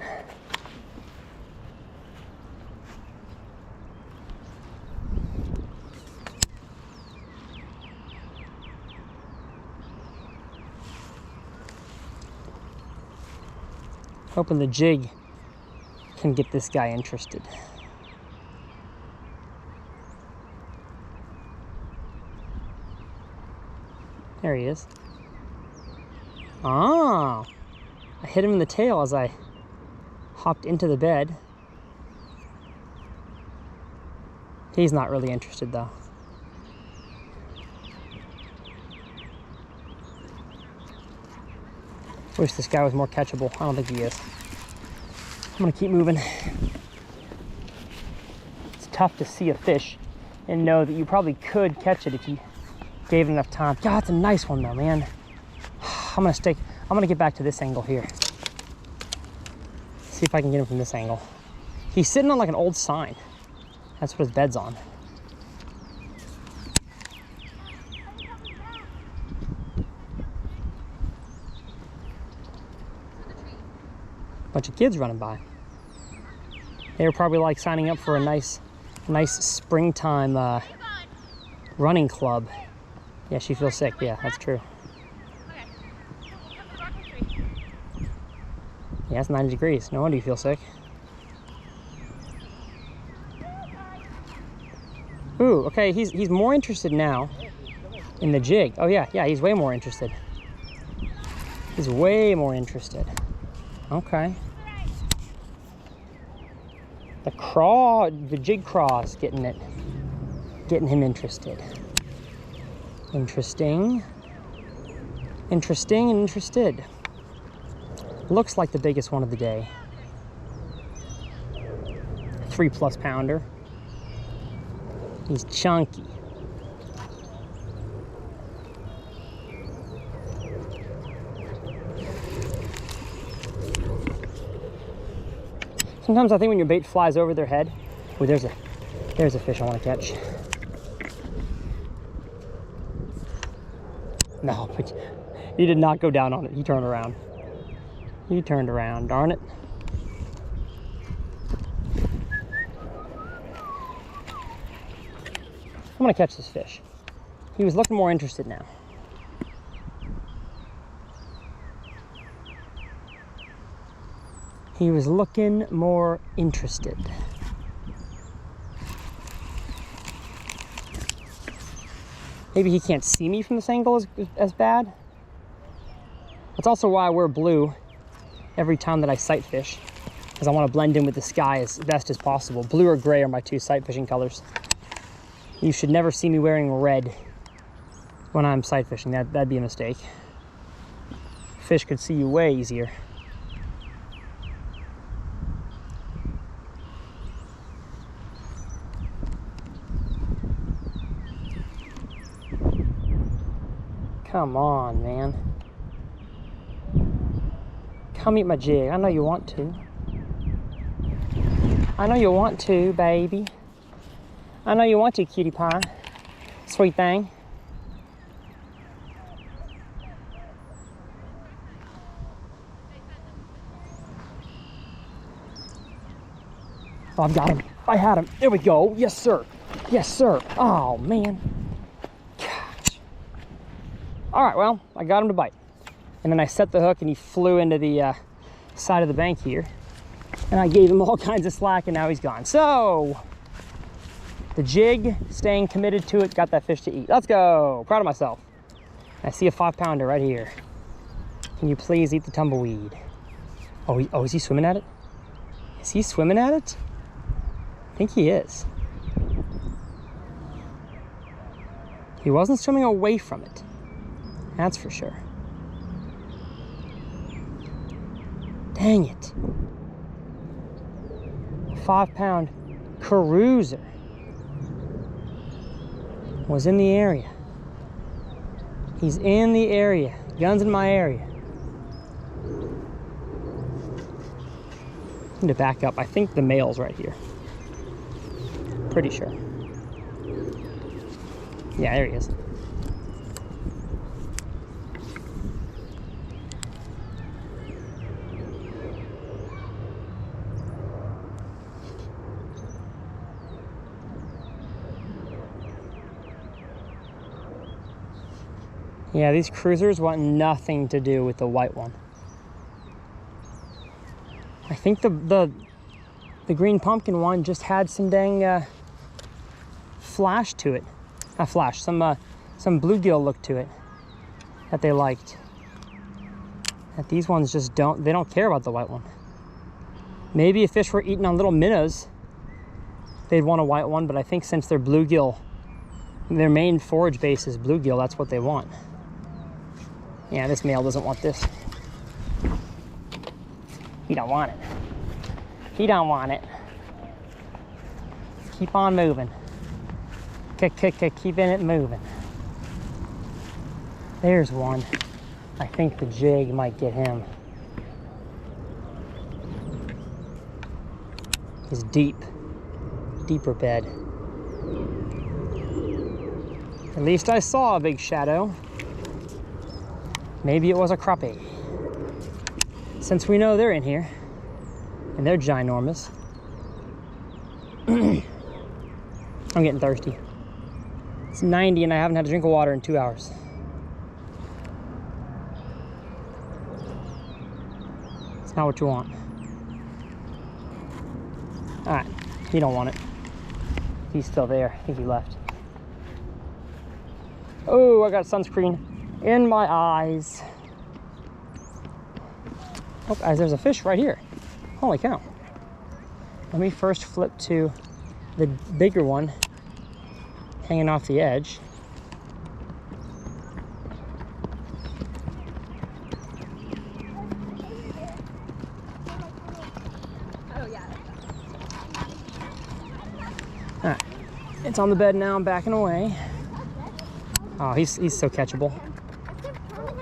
Hoping the jig can get this guy interested. There he is. Ah, I hit him in the tail as I hopped into the bed. He's not really interested though. Wish this guy was more catchable. I don't think he is. I'm gonna keep moving. It's tough to see a fish and know that you probably could catch it if you Gave it enough time. God, it's a nice one though, man. I'm gonna get back to this angle here. See if I can get him from this angle. He's sitting on like an old sign. That's what his bed's on. Bunch of kids running by. They were probably like signing up for a nice springtime running club. Yeah, she feels sick. Yeah, that's true. Yeah, it's 90 degrees. No wonder you feel sick. Ooh, okay, he's more interested now in the jig. Oh yeah, he's way more interested. He's way more interested. Okay. The jig craw's getting him interested. Interesting and interested. Looks like the biggest one of the day. 3+ pounder. He's chunky. Sometimes I think when your bait flies over their head, oh, there's a fish I want to catch. No, but he did not go down on it. He turned around. He turned around, darn it. I'm gonna catch this fish. He was looking more interested now. He was looking more interested. Maybe he can't see me from this angle as bad. That's also why I wear blue every time that I sight fish, because I want to blend in with the sky as best as possible. Blue or gray are my 2 sight fishing colors. You should never see me wearing red when I'm sight fishing. That'd be a mistake. Fish could see you way easier. Come on, man. Come eat my jig. I know you want to. I know you want to, baby. I know you want to, cutie pie. Sweet thing. Oh, I've got him. I had him. There we go. Yes, sir. Yes, sir. Oh, man. All right, well, I got him to bite. And then I set the hook and he flew into the side of the bank here. And I gave him all kinds of slack and now he's gone. So, the jig, staying committed to it, got that fish to eat. Let's go, proud of myself. I see a 5-pounder right here. Can you please eat the tumbleweed? Oh, is he swimming at it? Is he swimming at it? I think he is. He wasn't swimming away from it. That's for sure. Dang it. A 5-pound cruiser was in the area. He's in the area. Gun's in my area. I need to back up. I think the male's right here. Pretty sure. Yeah, there he is. Yeah, these cruisers want nothing to do with the white one. I think the green pumpkin one just had some dang flash to it. Not flash, some bluegill look to it that they liked. That these ones just they don't care about the white one. Maybe if fish were eating on little minnows, they'd want a white one, but I think since they're bluegill, their main forage base is bluegill, that's what they want. Yeah, this male doesn't want this. He don't want it. He don't want it. Keep on moving. Keeping it moving. There's one. I think the jig might get him. He's deep. Deeper bed. At least I saw a big shadow. Maybe it was a crappie. Since we know they're in here, and they're ginormous. I'm getting thirsty. It's 90 and I haven't had a drink of water in 2 hours. It's not what you want. All right, you don't want it. He's still there. I think he left. Oh, I got sunscreen in my eyes. Oh, guys, there's a fish right here. Holy cow. Let me first flip to the bigger one hanging off the edge. Oh, yeah. All right, it's on the bed now. I'm backing away. Oh, he's so catchable.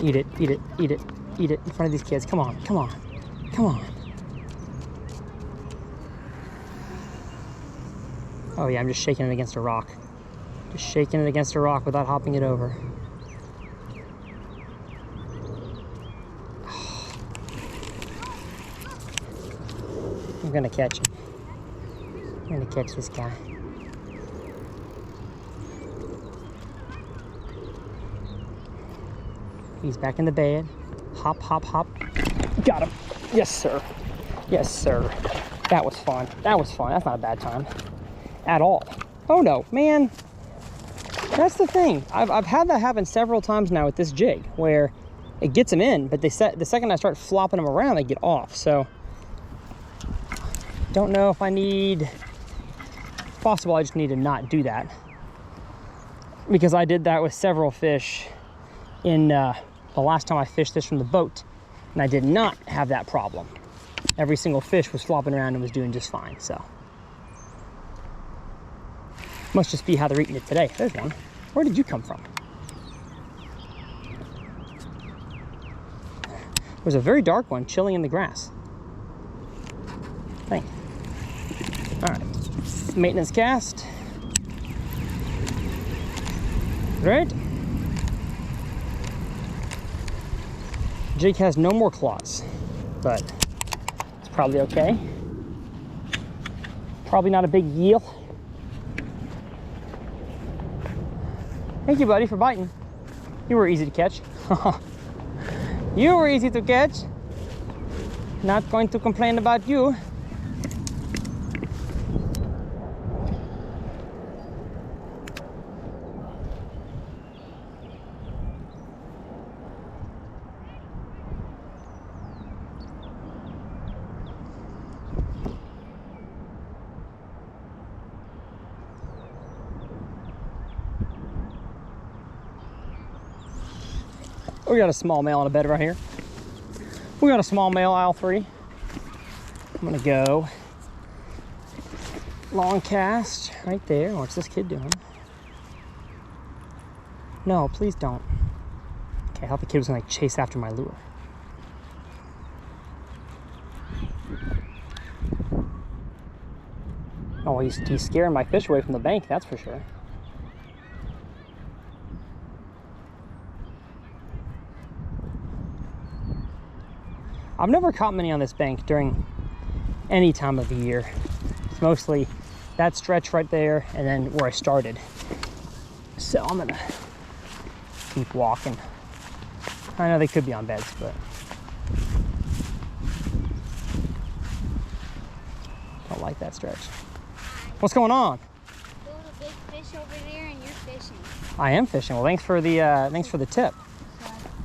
Eat it, eat it, eat it, eat it in front of these kids. Come on, come on, come on. Oh yeah, I'm just shaking it against a rock. Just shaking it against a rock without hopping it over. I'm gonna catch it. I'm gonna catch this guy. He's back in the bed. Hop, hop, hop. Got him. Yes, sir. Yes, sir. That was fun. That was fun. That's not a bad time at all. Oh no, man. That's the thing. I've had that happen several times now with this jig where it gets them in, but the second I start flopping them around, they get off. So don't know if I need, possible I just need to not do that, because I did that with several fish in the last time I fished this from the boat, and I did not have that problem. Every single fish was flopping around and was doing just fine. So must just be how they're eating it today. There's one. Where did you come from? There's a very dark one chilling in the grass. Thanks. All right, maintenance cast. Right. Jig has no more claws, but it's probably okay. Probably not a big eel. Thank you, buddy, for biting. You were easy to catch. You were easy to catch. Not going to complain about you. We got a small male on a bed right here. We got a small male, aisle 3. I'm gonna go long cast right there. What's this kid doing? No, please don't. Okay, I thought the kid was gonna like chase after my lure. Oh, he's scaring my fish away from the bank, that's for sure. I've never caught many on this bank during any time of the year. It's mostly that stretch right there and then where I started. So I'm gonna keep walking. I know they could be on beds, but don't like that stretch. What's going on? There's a big fish over there and you're fishing. I am fishing. Well, thanks for the tip.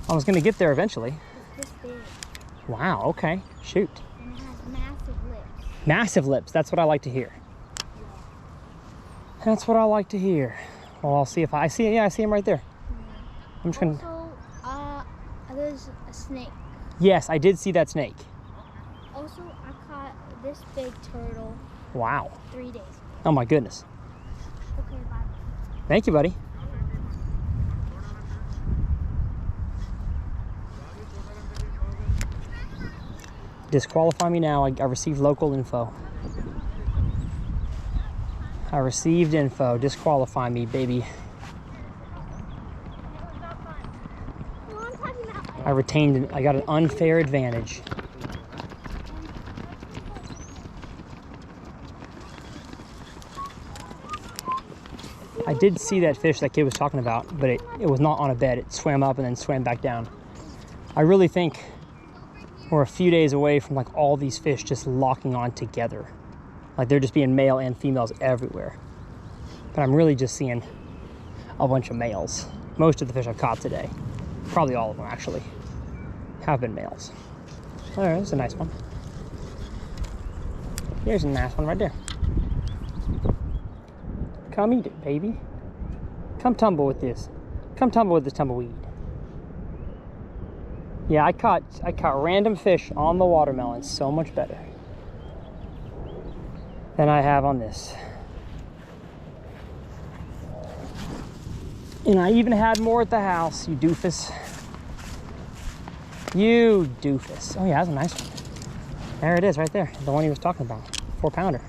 I was gonna get there eventually. It's this big. Wow, okay, shoot. And it has massive lips. Massive lips, that's what I like to hear. That's what I like to hear. Well, I'll see if I see it. Yeah, I see him right there. Yeah. I'm just gonna... Also, there's a snake. Yes, I did see that snake. Also, I caught this big turtle Wow. 3 days ago. Oh my goodness. Okay, bye. Thank you, buddy. Disqualify me now. I received local info. I received info. Disqualify me, baby. I retained, I got an unfair advantage. I did see that fish that kid was talking about, but it was not on a bed. It swam up and then swam back down. I really think we're a few days away from like all these fish just locking on together. Like they're just being male and females everywhere. But I'm really just seeing a bunch of males. Most of the fish I've caught today, probably all of them actually, have been males. Oh, there's a nice one. Here's a nice one right there. Come eat it, baby. Come tumble with this. Come tumble with this tumbleweed. Yeah, I caught random fish on the watermelon so much better than I have on this. And I even had more at the house, you doofus. You doofus. Oh yeah, that's a nice one. There it is right there. The one he was talking about. 4-pounder.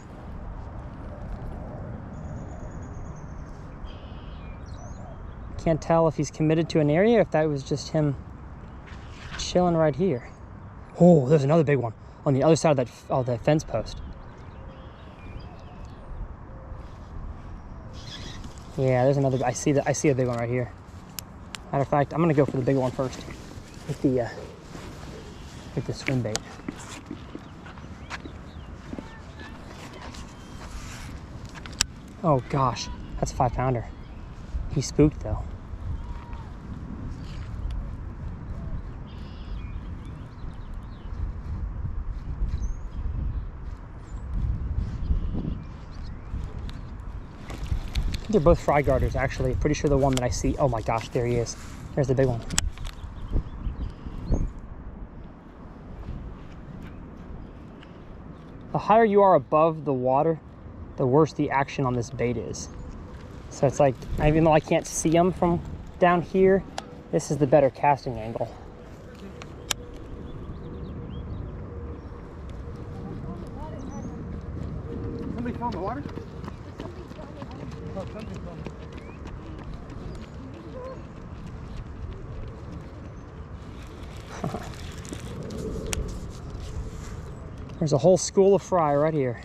Can't tell if he's committed to an area or if that was just him chilling right here. Oh, there's another big one on the other side of the fence post. Yeah, there's another. I see a big one right here. Matter of fact, I'm gonna go for the big one first with the swim bait. Oh gosh, that's a 5-pounder. He's spooked though. They're both fry garters, actually. Pretty sure the one that I see. Oh my gosh, there he is. There's the big one. The higher you are above the water, the worse the action on this bait is. So it's like, even though I can't see them from down here, this is the better casting angle. Somebody fell in the water? There's a whole school of fry right here.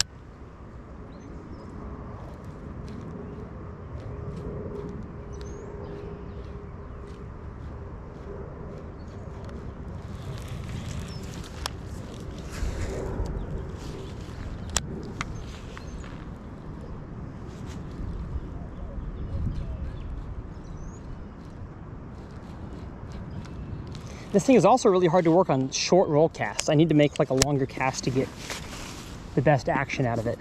This thing is also really hard to work on short roll casts. I need to make like a longer cast to get the best action out of it.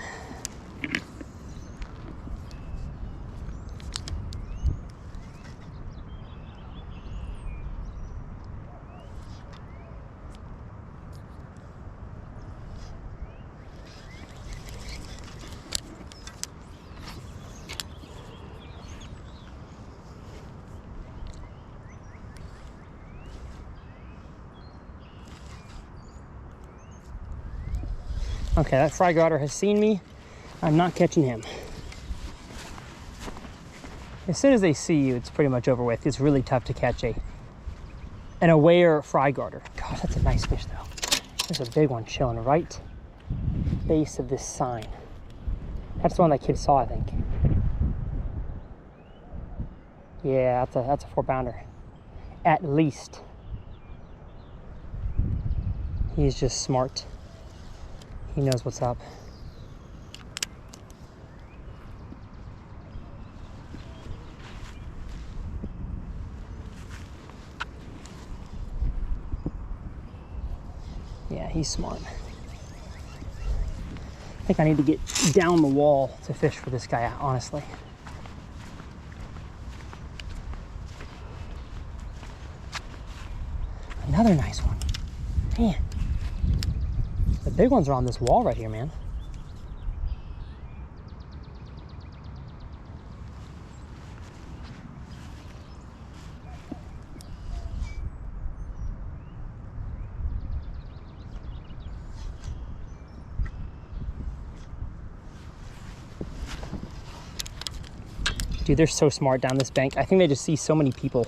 Okay, that fry garter has seen me. I'm not catching him. As soon as they see you, it's pretty much over with. It's really tough to catch an aware fry garter. Gosh, that's a nice fish though. There's a big one chilling right base of this sign. That's the one that kid saw, I think. Yeah, that's a 4-pounder. At least. He's just smart. He knows what's up. Yeah, he's smart. I think I need to get down the wall to fish for this guy, honestly. Another nice one. Man. The big ones are on this wall right here, man. Dude, they're so smart down this bank. I think they just see so many people.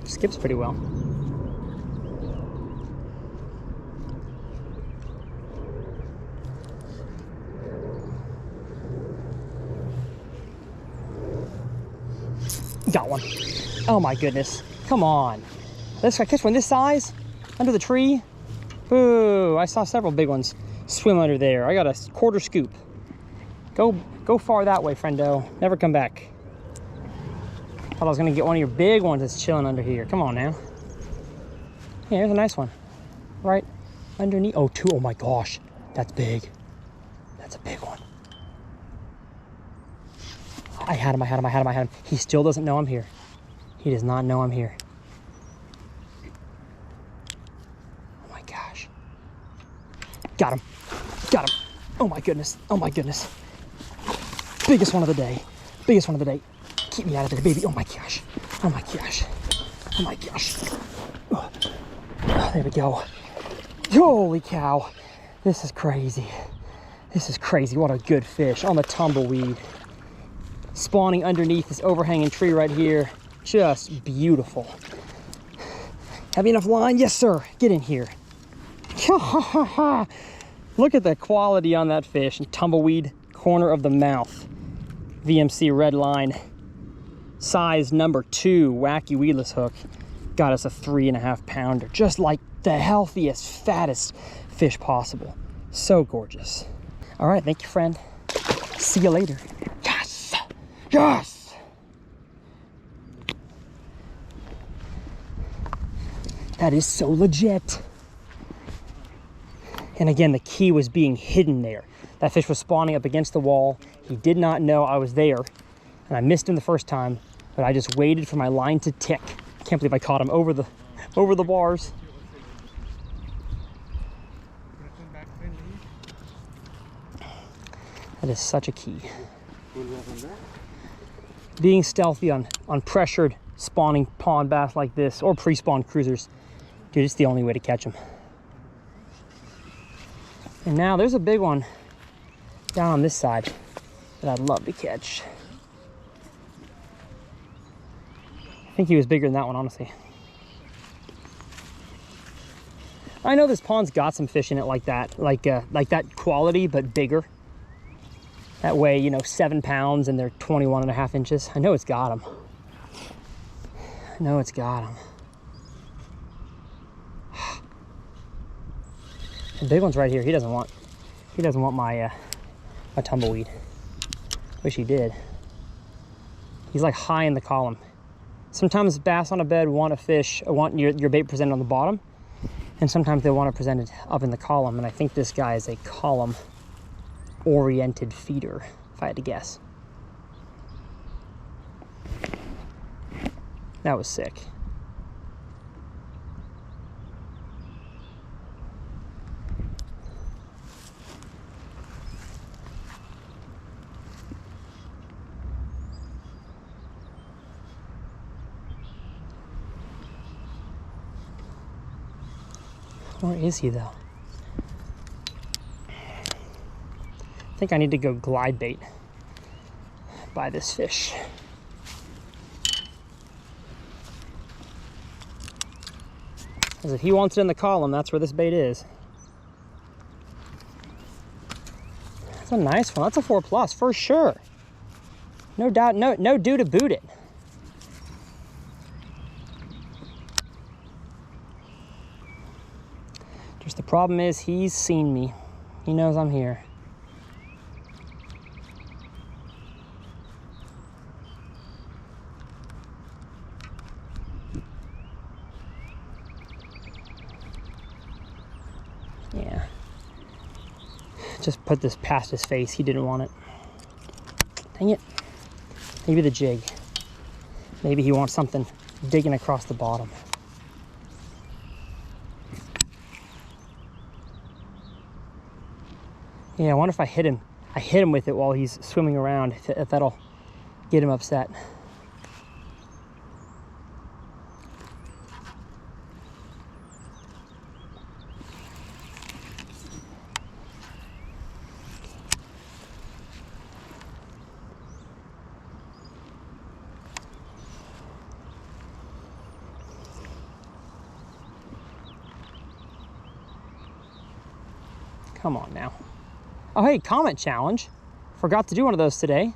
Skips pretty well. Got one. Oh my goodness. Come on. Let's catch one this size under the tree. Boo. I saw several big ones swim under there. I got a quarter scoop. Go far that way, friendo. Never come back. Thought I was gonna get one of your big ones that's chilling under here. Come on now. Yeah, here's a nice one. Right underneath. Oh, two. Oh my gosh. That's big. That's a big one. I had him. He still doesn't know I'm here. He does not know I'm here. Oh my gosh. Got him. Oh my goodness. Biggest one of the day. Keep me out of there, baby. Oh my gosh. Oh, there we go. Holy cow. This is crazy. What a good fish on the tumbleweed. Spawning underneath this overhanging tree right here. Just beautiful. Have you enough line? Yes, sir. Get in here. Look at the quality on that fish. Tumbleweed, corner of the mouth. VMC red line. Size number 2 wacky weedless hook got us a 3.5 pounder, just like the healthiest, fattest fish possible. So gorgeous. All right, thank you, friend. See you later. Yes. That is so legit. And again, the key was being hidden there. That fish was spawning up against the wall. He did not know I was there. And I missed him the first time, but I just waited for my line to tick. Can't believe I caught him over the bars. That is such a key. Being stealthy on pressured spawning pond bass like this, or pre-spawn cruisers, dude, it's the only way to catch them. And now there's a big one down on this side that I'd love to catch. I think he was bigger than that one, honestly. I know this pond's got some fish in it like that, like that quality, but bigger. That way, you know, 7 pounds and they're 21.5 inches. I know it's got them. The big one's right here. He doesn't want my tumbleweed. Wish he did. He's like high in the column. Sometimes bass on a bed want your bait presented on the bottom, and sometimes they want it presented up in the column. And I think this guy is a column-oriented feeder, if I had to guess. That was sick. Where is he, though? I think I need to go glide bait by this fish. Because if he wants it in the column, that's where this bait is. That's a nice one. That's a 4+ for sure. No doubt, no do to boot it. Just the problem is he's seen me. He knows I'm here. Yeah. Just put this past his face. He didn't want it. Dang it. Maybe the jig. Maybe he wants something digging across the bottom. Yeah, I wonder if I hit him with it while he's swimming around, if that'll get him upset. Come on now. Oh, hey, comment challenge. Forgot to do one of those today.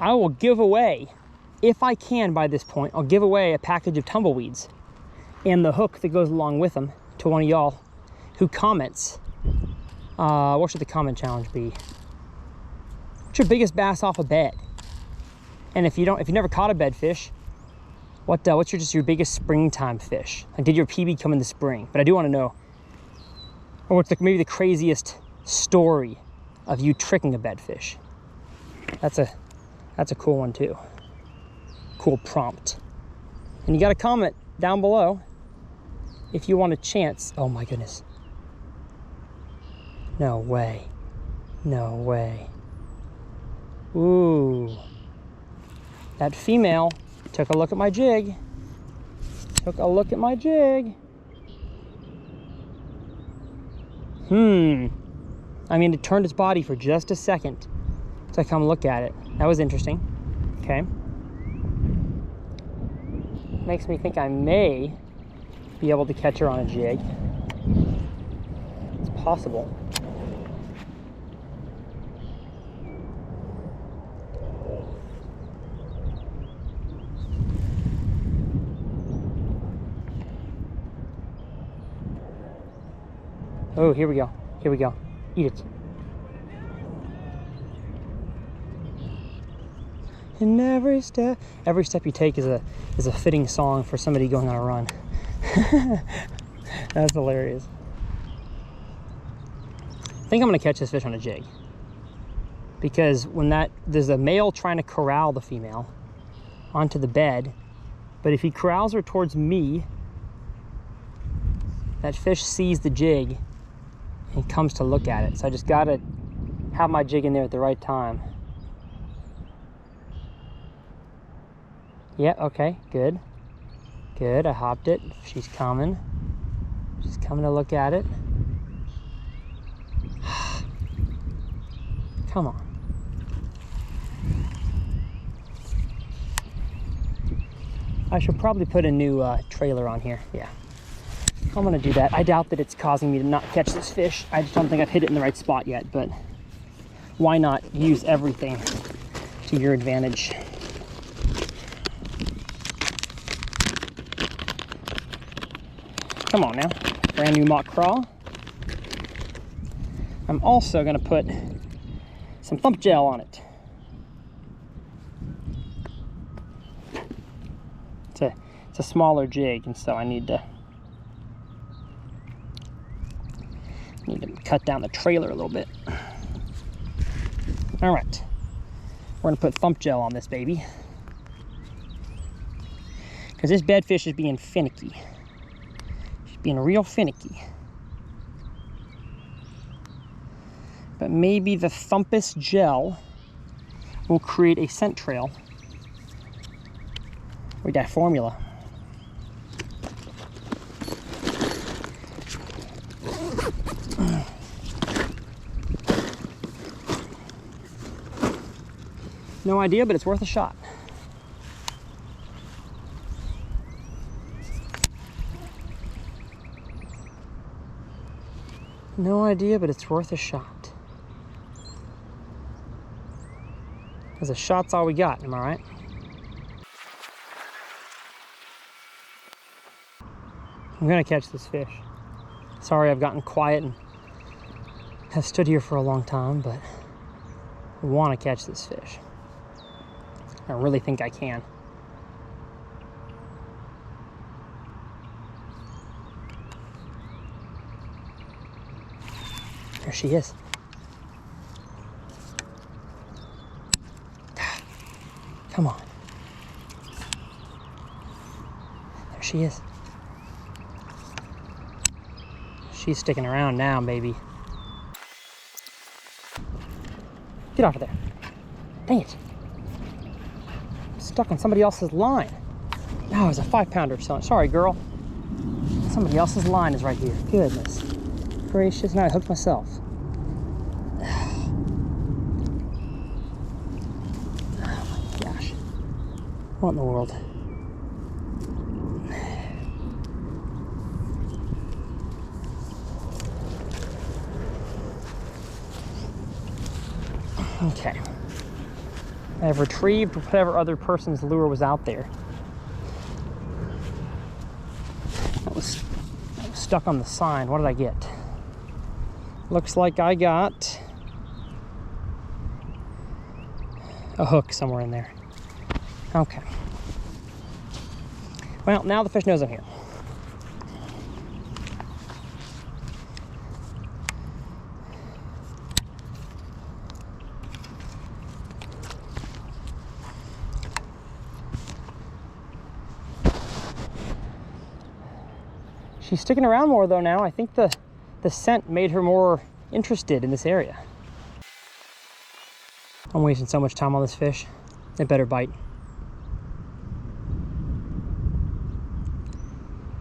I will give away, if I can by this point, I'll give away a package of tumbleweeds and the hook that goes along with them to one of y'all who comments. What should the comment challenge be? What's your biggest bass off a bed? And if you never caught a bed fish, what's your biggest springtime fish? Like, did your PB come in the spring? But I do want to know. Or what's maybe the craziest story of you tricking a bedfish? That's a cool one too. Cool prompt. And you got to comment down below if you want a chance. Oh my goodness. No way. No way. Ooh. That female took a look at my jig. Took a look at my jig. I mean, it turned its body for just a second to come look at it. That was interesting. Okay. Makes me think I may be able to catch her on a jig. It's possible. Oh, here we go. Here we go. Eat it. And every step you take is a fitting song for somebody going on a run. That's hilarious. I think I'm gonna catch this fish on a jig, because there's a male trying to corral the female onto the bed, but if he corrals her towards me, that fish sees the jig and comes to look at it. So I just gotta have my jig in there at the right time. Yeah, okay, good. Good, I hopped it. She's coming. She's coming to look at it. Come on. I should probably put a new trailer on here. Yeah, I'm gonna do that. I doubt that it's causing me to not catch this fish. I just don't think I've hit it in the right spot yet, but why not use everything to your advantage? Come on now, brand new mock crawl. I'm also gonna put some thump gel on it. It's a smaller jig, and so I need to cut down the trailer a little bit. All right, we're gonna put thump gel on this baby, because this bedfish is being finicky. She's being real finicky. But maybe the Thumpus gel will create a scent trail with that formula. No idea, but it's worth a shot. No idea, but it's worth a shot. Because a shot's all we got, am I right? I'm gonna catch this fish. Sorry I've gotten quiet and have stood here for a long time, but I want to catch this fish. I really think I can. There she is. Come on. she is. She's sticking around now, baby. Get off of there. Dang it. I'm stuck on somebody else's line. Oh, it's a 5-pounder. Sorry, girl. Somebody else's line is right here. Goodness gracious. Now I hooked myself. Oh my gosh. What in the world? Okay. I have retrieved whatever other person's lure was out there. That was stuck on the sign. What did I get? Looks like I got a hook somewhere in there. Okay. Well, now the fish knows I'm here. She's sticking around more though now. I think the scent made her more interested in this area. I'm wasting so much time on this fish. It better bite.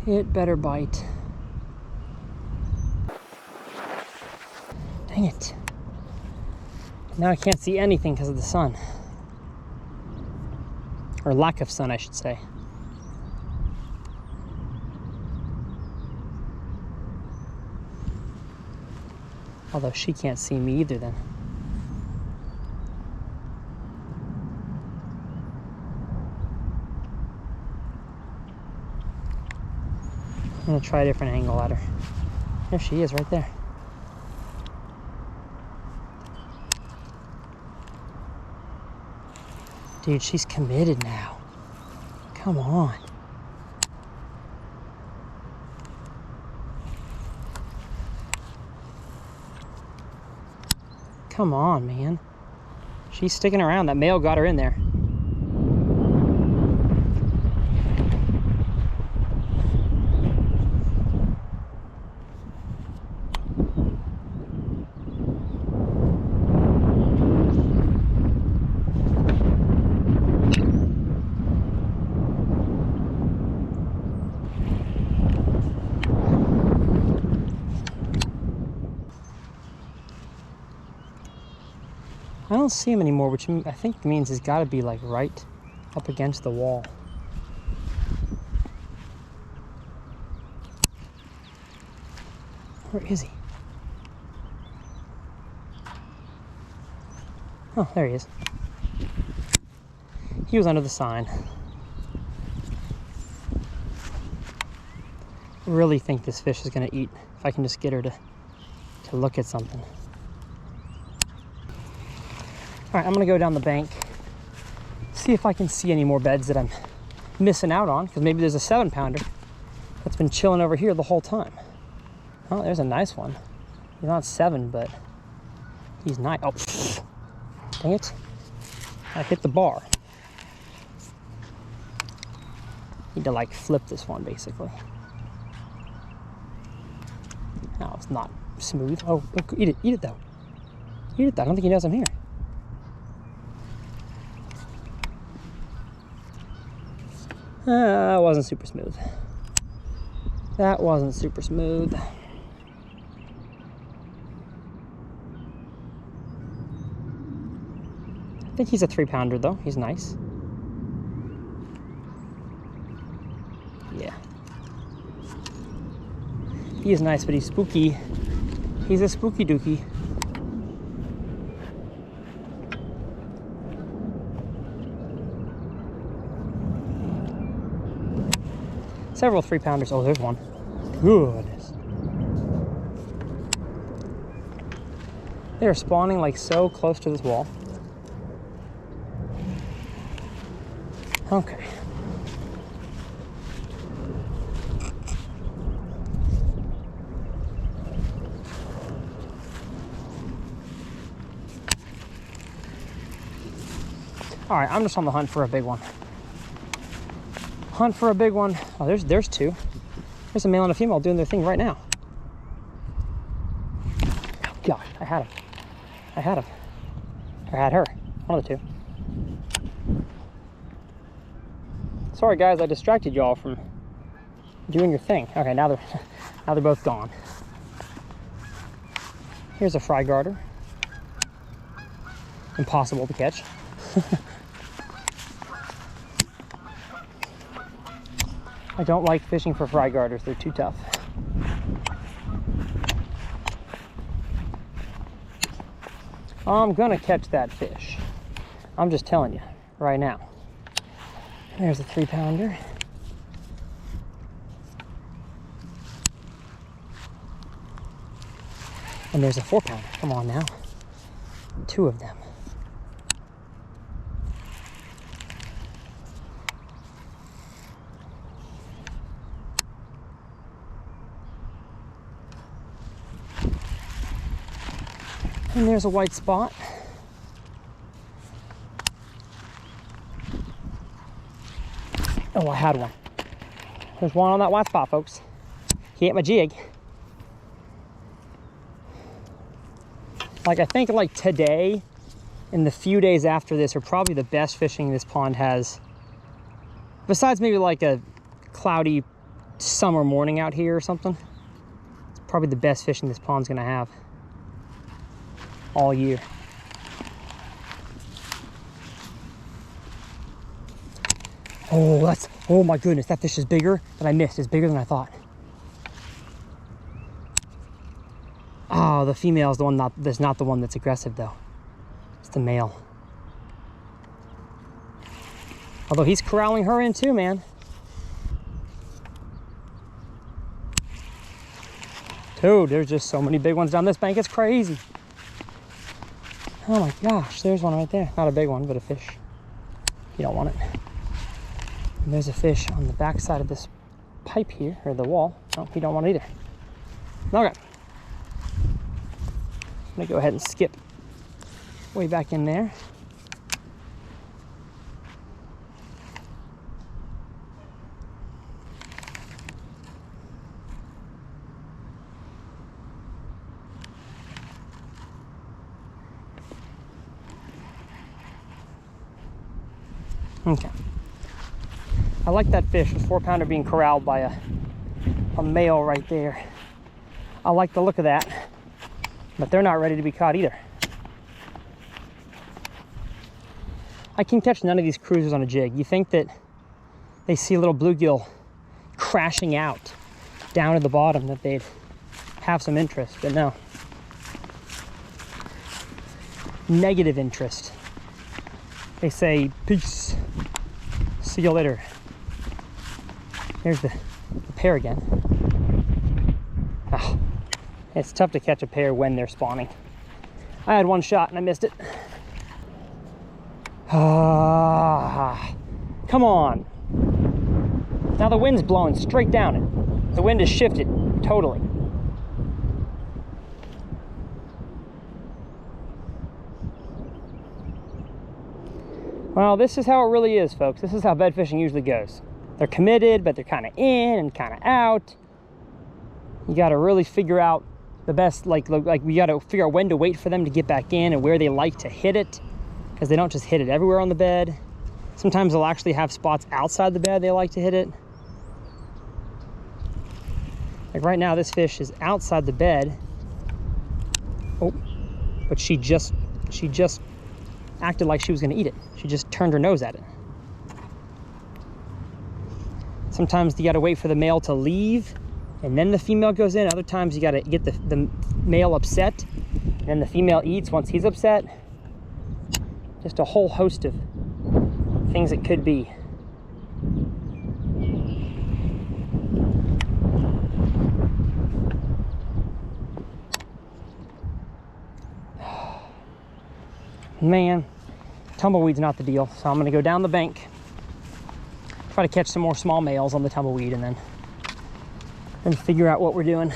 It better bite. Dang it. Now I can't see anything because of the sun. Or lack of sun, I should say. Although she can't see me either then. I'm gonna try a different angle at her. There she is right there. Dude, she's committed now. Come on. Come on, man. She's sticking around. That male got her in there. I don't see him anymore, which I think means he's got to be like right up against the wall. Where is he? Oh, there he is. He was under the sign. I really think this fish is going to eat if I can just get her to look at something. All right, I'm gonna go down the bank, see if I can see any more beds that I'm missing out on, because maybe there's a 7-pounder that's been chilling over here the whole time. Oh, there's a nice one. He's not 7, but he's nice. Oh, dang it. I hit the bar. Need to like flip this one, basically. No, it's not smooth. Oh, eat it though. Eat it though, I don't think he knows I'm here. That wasn't super smooth. That wasn't super smooth. I think he's a 3-pounder though. He's nice. Yeah. He is nice, but he's spooky. He's a spooky dookie. Several 3-pounders. Oh, there's one. Goodness. They are spawning like so close to this wall. Okay. All right, I'm just on the hunt for a big one. Hunt for a big one. Oh, there's two. There's a male and a female doing their thing right now. Oh gosh, I had him. I had him. Or I had her. One of the two. Sorry guys, I distracted y'all from doing your thing. Okay, now they're both gone. Here's a fry garter. Impossible to catch. I don't like fishing for fry garters, they're too tough. I'm gonna catch that fish. I'm just telling you right now. There's a 3-pounder. And there's a 4-pounder. Come on now. 2 of them. And there's a white spot. Oh, I had one. There's one on that white spot, folks. He ate my jig. Like, I think like today and the few days after this are probably the best fishing this pond has. Besides maybe like a cloudy summer morning out here or something. It's probably the best fishing this pond's gonna have all year. Oh my goodness, that fish is bigger than I missed. It's bigger than I thought. Oh, the female is the one that's not the one that's aggressive though. It's the male. Although he's corralling her in too, man. Dude, there's just so many big ones down this bank, it's crazy. Oh my gosh, there's one right there. Not a big one, but a fish. You don't want it. And there's a fish on the back side of this pipe here, or the wall. No, you don't want it either. Okay. I'm gonna go ahead and skip way back in there. Okay. I like that fish, a 4-pounder being corralled by a male right there. I like the look of that, but they're not ready to be caught either. I can catch none of these cruisers on a jig. You think that they see a little bluegill crashing out down at the bottom that they'd have some interest, but no. Negative interest. They say, peace, see you later. Here's the pair again. Oh, it's tough to catch a pair when they're spawning. I had one shot and I missed it. Ah, come on. Now the wind's blowing straight down it. The wind has shifted totally. Well, this is how it really is, folks. This is how bed fishing usually goes. They're committed, but they're kind of in and kind of out. You got to really figure out the best, like we got to figure out when to wait for them to get back in and where they like to hit it, because they don't just hit it everywhere on the bed. Sometimes they'll actually have spots outside the bed they like to hit it. Like right now, this fish is outside the bed. Oh, but she just acted like she was gonna eat it. She just turned her nose at it. Sometimes you gotta wait for the male to leave and then the female goes in. Other times you gotta get the male upset and then the female eats once he's upset. Just a whole host of things it could be. Man, tumbleweed's not the deal, so I'm gonna go down the bank, try to catch some more small males on the tumbleweed, and then figure out what we're doing.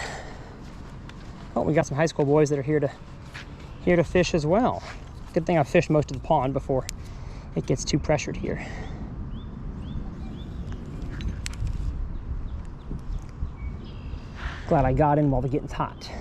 Oh, we got some high school boys that are here to fish as well. Good thing I fished most of the pond before it gets too pressured here. Glad I got in while the getting's hot.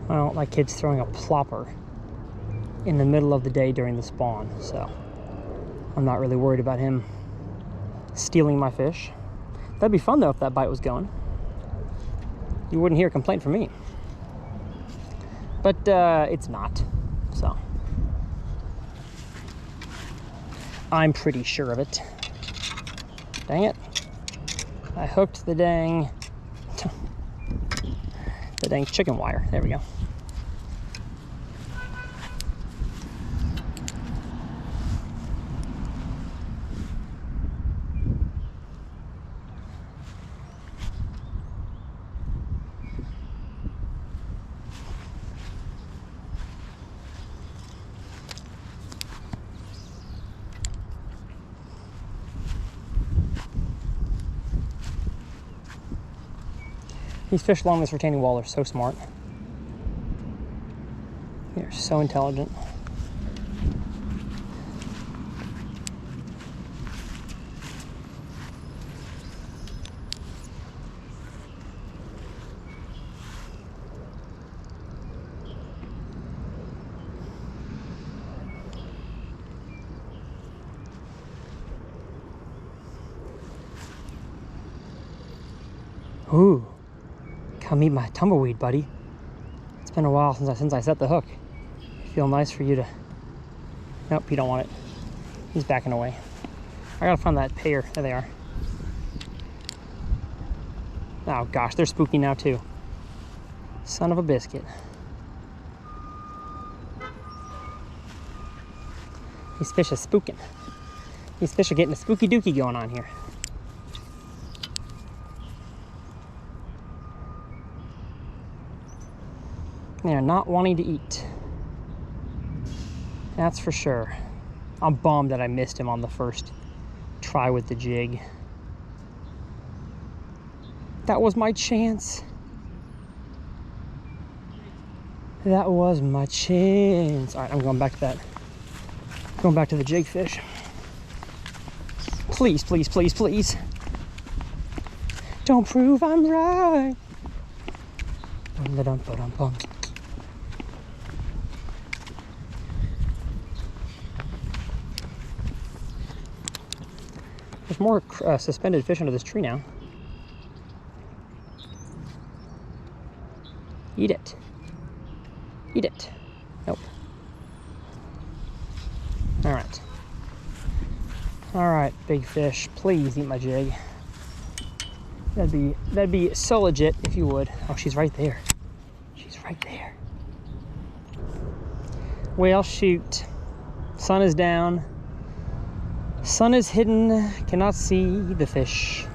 Well, my kid's throwing a plopper in the middle of the day during the spawn, so I'm not really worried about him stealing my fish. That'd be fun though if that bite was going. You wouldn't hear a complaint from me. But it's not, so I'm pretty sure of it. Dang it. I hooked the dang chicken wire. There we go. These fish along this retaining wall are so smart. They're so intelligent. Ooh. Come eat my tumbleweed, buddy. It's been a while since I set the hook. Feel nice for you to... Nope, you don't want it. He's backing away. I gotta find that pair. There they are. Oh gosh, they're spooky now too. Son of a biscuit. These fish are spooking. These fish are getting a spooky dookie going on here. They are not wanting to eat. That's for sure. I'm bummed that I missed him on the first try with the jig. That was my chance. That was my chance. All right, I'm going back to that. Going back to the jig fish. Please, please, please, please. Don't prove I'm right. Bum-da-dum-ba-dum-bum. There's more suspended fish under this tree now. Eat it. Eat it. Nope. All right. All right, big fish. Please eat my jig. That'd be so legit if you would. Oh, she's right there. She's right there. Well, shoot. Sun is down. Sun is hidden, cannot see the fish.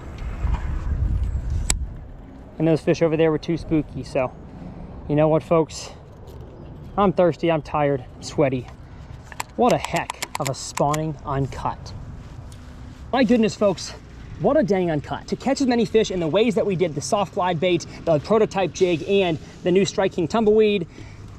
And those fish over there were too spooky, so you know what, folks? I'm thirsty, I'm tired, I'm sweaty. What a heck of a spawning uncut. My goodness, folks, what a dang uncut. To catch as many fish in the ways that we did, the soft glide bait, the prototype jig, and the new Strike King tumbleweed,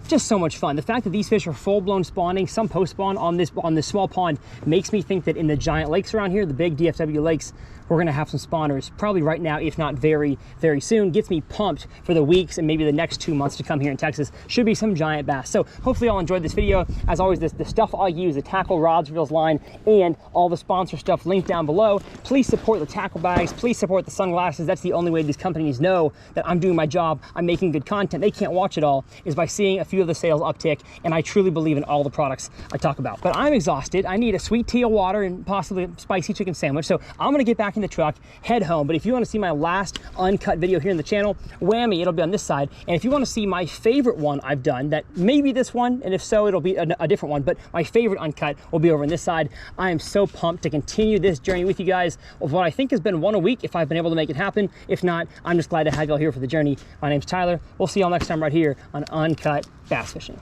just so much fun. The fact that these fish are full-blown spawning, some post-spawn on this small pond, makes me think that in the giant lakes around here, the big DFW lakes, we're gonna have some spawners probably right now, if not very, very soon. Gets me pumped for the weeks and maybe the next 2 months to come here in Texas. Should be some giant bass. So hopefully y'all enjoyed this video. As always, the stuff I use, the tackle, rods, reels, line, and all the sponsor stuff linked down below. Please support the tackle bags. Please support the sunglasses. That's the only way these companies know that I'm doing my job, I'm making good content. They can't watch it all, is by seeing a few of the sales uptick, and I truly believe in all the products I talk about. But I'm exhausted. I need a sweet tea of water and possibly a spicy chicken sandwich. So I'm gonna get back in the truck, head home. But if you want to see my last uncut video here in the channel, whammy, it'll be on this side. And if you want to see my favorite one I've done, that may be this one, and if so, it'll be a different one, but my favorite uncut will be over on this side. I am so pumped to continue this journey with you guys of what I think has been one a week, if I've been able to make it happen. If not, I'm just glad to have y'all here for the journey. My name's Tyler. We'll see y'all next time right here on Uncut Bass Fishing.